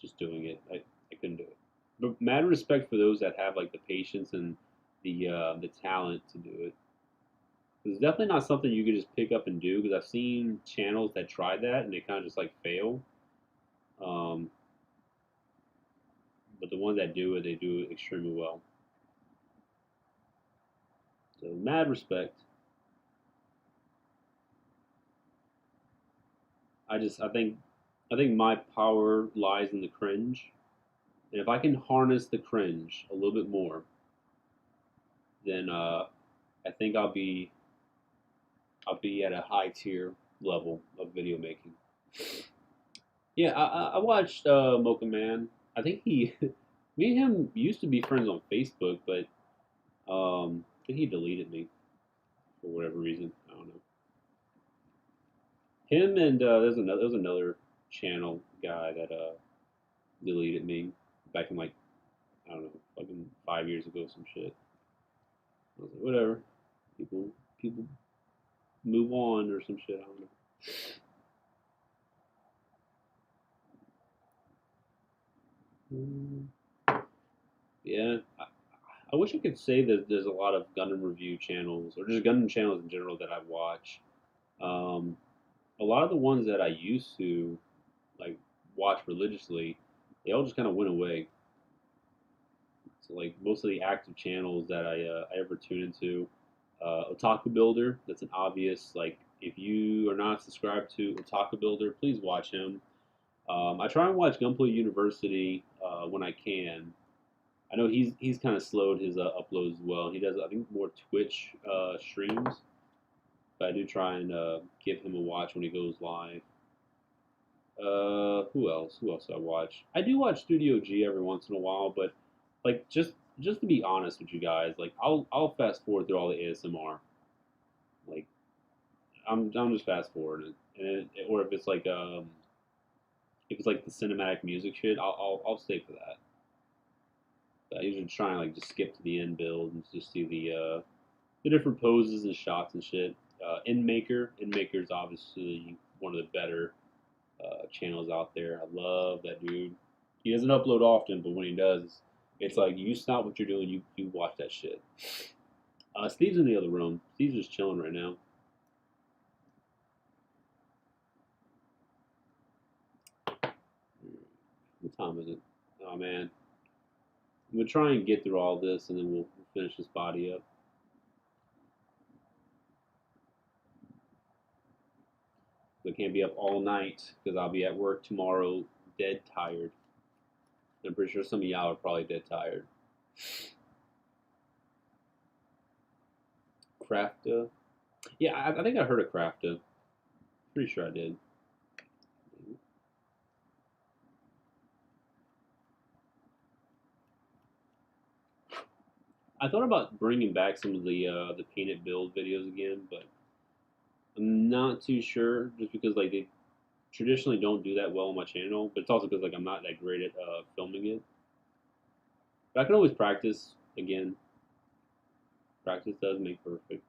just doing it. I couldn't do it. But mad respect for those that have like the patience and the talent to do it. It's definitely not something you could just pick up and do because I've seen channels that try that and they kind of just like fail. Um, but the ones that do it, they do it extremely well. So mad respect. I think my power lies in the cringe, and if I can harness the cringe a little bit more, then I think I'll be at a high tier level of video making. Yeah, I watched Mocha Man. I think he, me and him used to be friends on Facebook, but I think he deleted me for whatever reason. I don't know. Him and there was another channel guy that deleted me back in like I don't know, fucking 5 years ago, some shit. I was like, whatever. People people move on or some shit. I don't know. Mm, yeah, I wish I could say that there's a lot of Gundam review channels or just Gundam channels in general that I watch. Um, a lot of the ones that I used to like watch religiously, they all just kind of went away. So like most of the active channels that I ever tune into, Otaku Builder. That's an obvious like if you are not subscribed to Otaku Builder, please watch him. I try and watch Gunpla University when I can. I know he's kind of slowed his uploads as well. He does I think more Twitch streams, but I do try and give him a watch when he goes live. Who else? Who else do I watch? I do watch Studio G every once in a while, but like just to be honest with you guys, like I'll fast forward through all the ASMR. Like I'm just fast forwarding, or if it's like the cinematic music shit, I'll stay for that. But I usually try and like just skip to the end build and just see the different poses and shots and shit. Inmaker is obviously one of the better channels out there. I love that dude. He doesn't upload often, but when he does, it's like you stop what you're doing, you watch that shit. Steve's in the other room. Steve's just chilling right now. What time is it? Oh man, we'll try and get through all this, and then we'll finish this body up. I can't be up all night because I'll be at work tomorrow, dead tired. I'm pretty sure some of y'all are probably dead tired. Crafta. Yeah, I think I heard of Crafta. Pretty sure I did. I thought about bringing back some of the painted build videos again, but I'm not too sure. Just because like they traditionally don't do that well on my channel, but it's also because like I'm not that great at filming it. But I can always practice again. Practice does make perfect.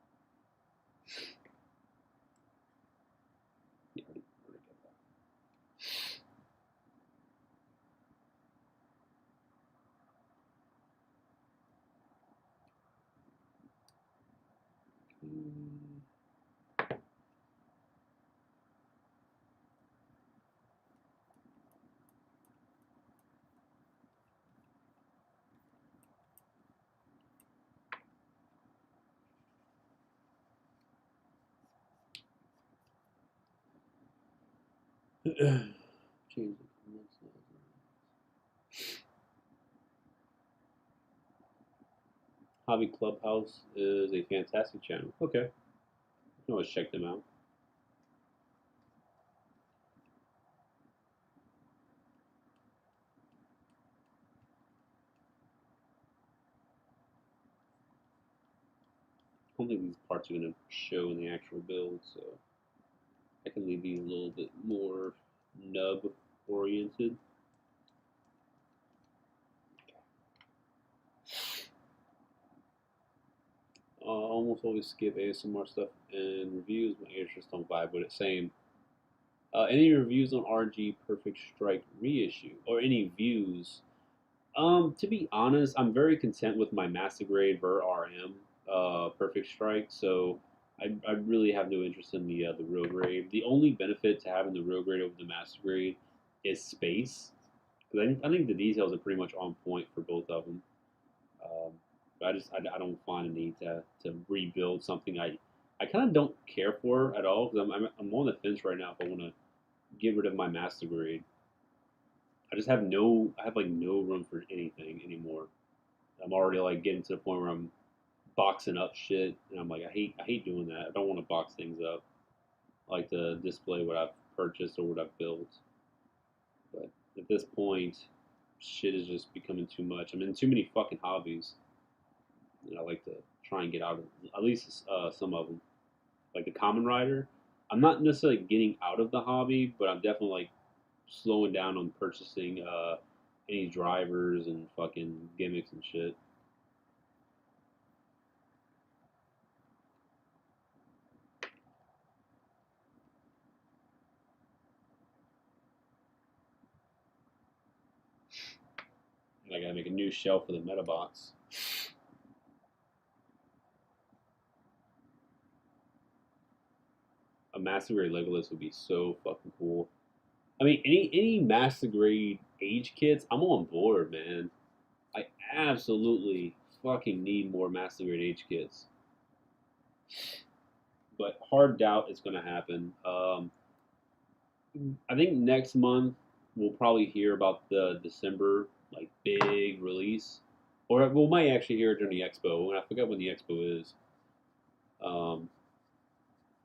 Yeah, Change it. Hobby Clubhouse is a fantastic channel. Okay, you can always check them out. I don't think these parts are going to show in the actual build, so I can leave these a little bit more nub oriented. Almost always skip ASMR stuff and reviews. My ears just don't vibe with it. Same. Any reviews on RG Perfect Strike reissue or any views? To be honest, I'm very content with my master grade Ver RM Perfect Strike. So I really have no interest in the real grade. The only benefit to having the real grade over the master grade is space, because I think the details are pretty much on point for both of them. Um, I don't find a need to rebuild something I kind of don't care for at all, because I'm on the fence right now if I want to get rid of my master grade. I have like no room for anything anymore. I'm already like getting to the point where I'm boxing up shit, and I'm like I hate doing that. I don't want to box things up. I like to display what I've purchased or what I've built. But at this point, shit is just becoming too much. I'm in too many fucking hobbies, and I like to try and get out of at least some of them. Like the Common Rider, I'm not necessarily getting out of the hobby, but I'm definitely like slowing down on purchasing any drivers and fucking gimmicks and shit. I gotta make a new shelf for the meta box. A master grade Legolas would be so fucking cool. I mean, any master grade age kits, I'm on board, man. I absolutely fucking need more master grade age kits. But hard doubt it's gonna happen. I think next month we'll probably hear about the December like big release, or we might actually hear it during the expo. And I forget when the expo is. Um,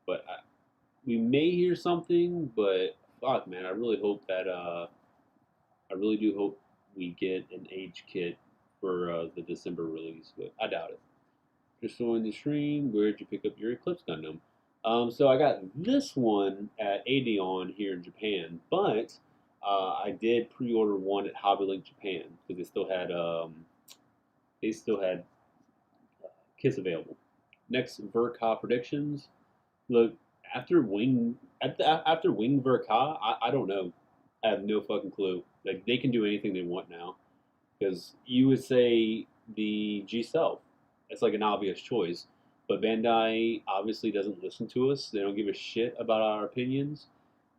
but we may hear something. But fuck, man, I really hope that I really do hope we get an age kit for the December release, but I doubt it. Just showing the stream, where'd you pick up your Eclipse Gundam? So I got this one at Adeon here in Japan, but I did pre-order one at Hobbylink Japan because they still had kits available. Next Verka predictions. Look, after Wing Verka, I don't know. I have no fucking clue. Like they can do anything they want now. Because you would say the G Self. It's like an obvious choice. But Bandai obviously doesn't listen to us. They don't give a shit about our opinions.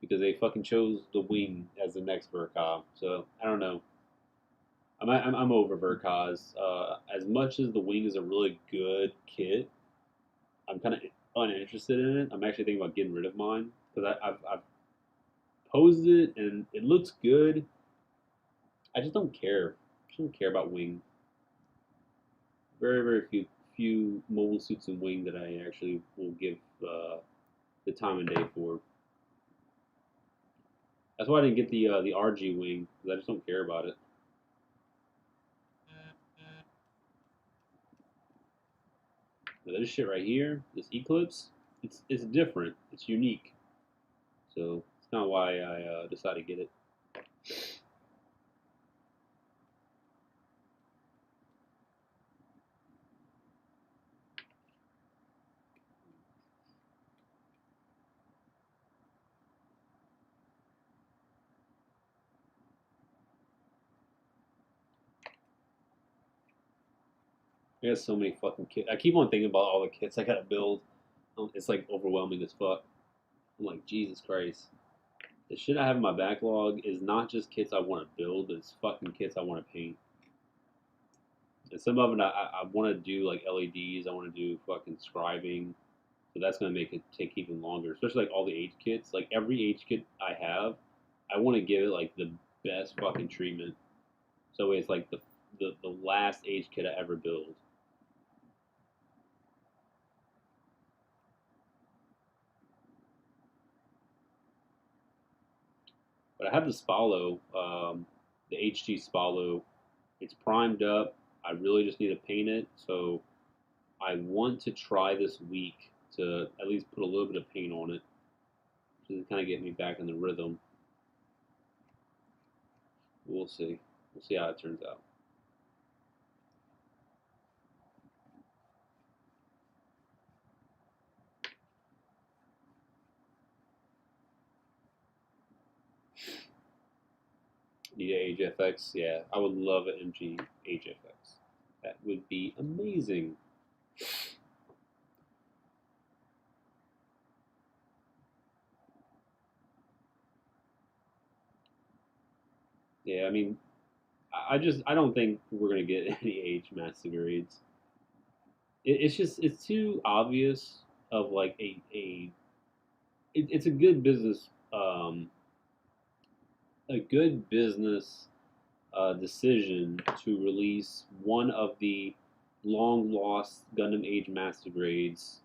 because they fucking chose the wing as the next Verka. So I don't know. I'm over Verkas. As much as the wing is a really good kit, I'm kind of uninterested in it. I'm actually thinking about getting rid of mine because I've posed it and it looks good. I just don't care. I just don't care about wing. Very few mobile suits in wing that I actually will give the time and day for. That's why I didn't get the RG wing because I just don't care about it. But this shit right here, this Eclipse, it's different. It's unique. So it's kind of why I decided to get it. I got so many fucking kits. I keep on thinking about all the kits I gotta build. It's like overwhelming as fuck. I'm like, Jesus Christ. The shit I have in my backlog is not just kits I want to build, it's fucking kits I want to paint. And some of it I want to do like LEDs, I want to do fucking scribing. So that's going to make it take even longer, especially like all the H kits. Like every H kit I have, I want to give it like the best fucking treatment. So it's like the last H kit I ever build. But I have the Spalo, the HG Spalo. It's primed up. I really just need to paint it. So I want to try this week to at least put a little bit of paint on it to kind of get me back in the rhythm. We'll see. We'll see how it turns out. Need an HFX? Yeah, I would love an MG HFX. That would be amazing. Yeah, I mean, I don't think we're gonna get any H master grades. It's too obvious of like it's a good business decision to release one of the long lost Gundam Age master grades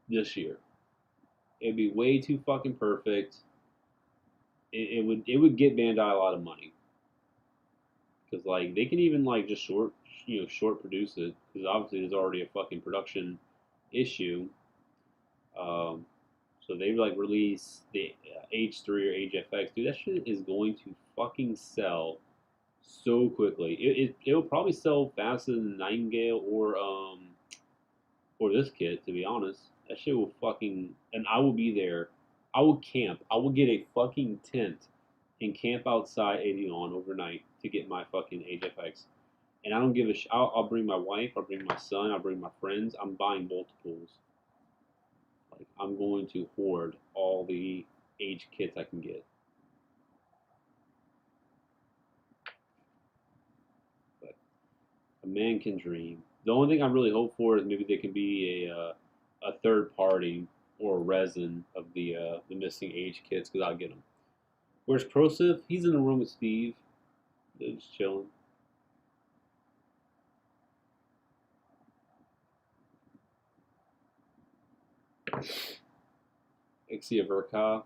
this year. It'd be way too fucking perfect. It would get Bandai a lot of money because like they can even like just short produce it because obviously there's already a fucking production issue. Um, so they like release the H3 or HFX. Dude, that shit is going to fucking sell so quickly. It'll probably sell faster than Nightingale or this kit. To be honest, that shit will fucking and I will be there. I will camp. I will get a fucking tent and camp outside Avion overnight to get my fucking HFX. And I don't give a sh. I'll bring my wife. I'll bring my son. I'll bring my friends. I'm buying multiples. Like I'm going to hoard all the H kits I can get. But a man can dream. The only thing I really hope for is maybe there can be a third party or a resin of the missing H kits because I'll get them. Where's Prosif? He's in the room with Steve. They're just chilling. Exia Verka.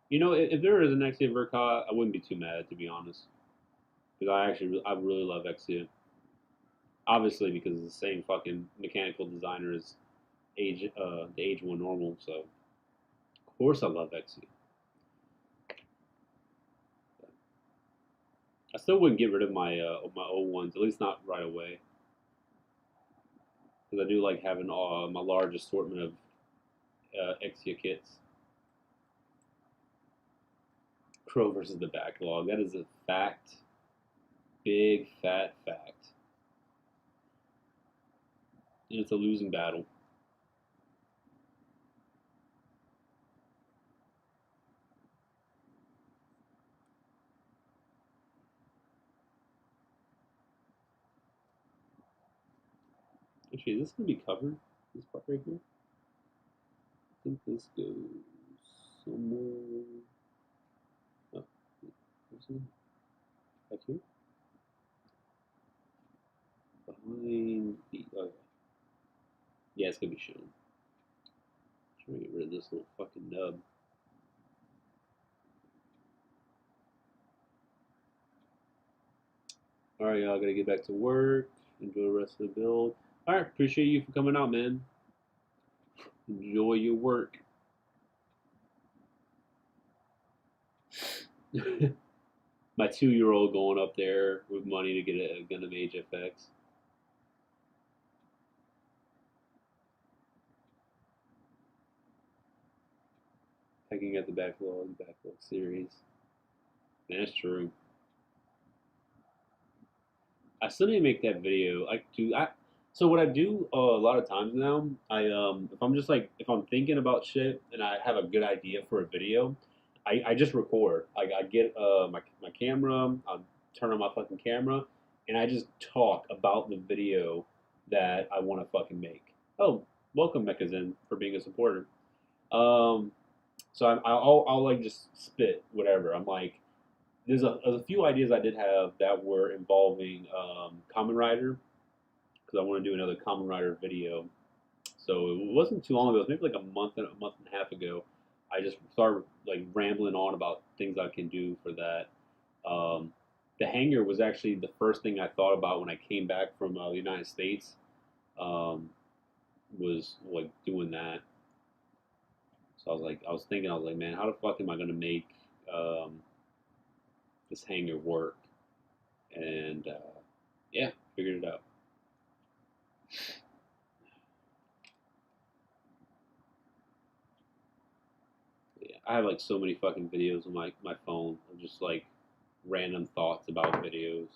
You know, if there is an Exia Verka, I wouldn't be too mad to be honest, because I really love Exia. Obviously, because it's the same fucking mechanical designer as the Age One normal. So of course I love Exia. I still wouldn't get rid of my old ones, at least not right away, because I do like having my large assortment of Exia kits. Crow versus the Backlog. That is a fact. Big fat fact. And it's a losing battle. Actually, is this gonna be covered? This part right here? I think this goes somewhere. Oh, back here? Behind the. Oh, yeah, it's gonna be shown. Trying to get rid of this little fucking nub. Alright, y'all, gotta get back to work. Enjoy the rest of the build. Alright, appreciate you for coming out, man. Enjoy your work. My 2-year-old going up there with money to get a Gundam Age FX. Picking at the backlog series. Man, that's true. I still need to make that video. So what I do a lot of times now, if I'm just like if I'm thinking about shit and I have a good idea for a video, I just record. Like I get my camera, I'll turn on my fucking camera, and I just talk about the video that I want to fucking make. Oh, welcome Mechazin for being a supporter. Um, so I'll like just spit whatever. I'm like, there's a few ideas I did have that were involving Kamen Rider because I want to do another Kamen Rider video. So it wasn't too long ago. It was maybe like a month and a half ago. I just started like rambling on about things I can do for that. Um, the Hangar was actually the first thing I thought about when I came back from the United States. Um, was like doing that. So I was thinking, I was like, man, how the fuck am I gonna make um, this Hangar work? And yeah, figured it out. Yeah, I have like so many fucking videos on my phone of just like random thoughts about videos.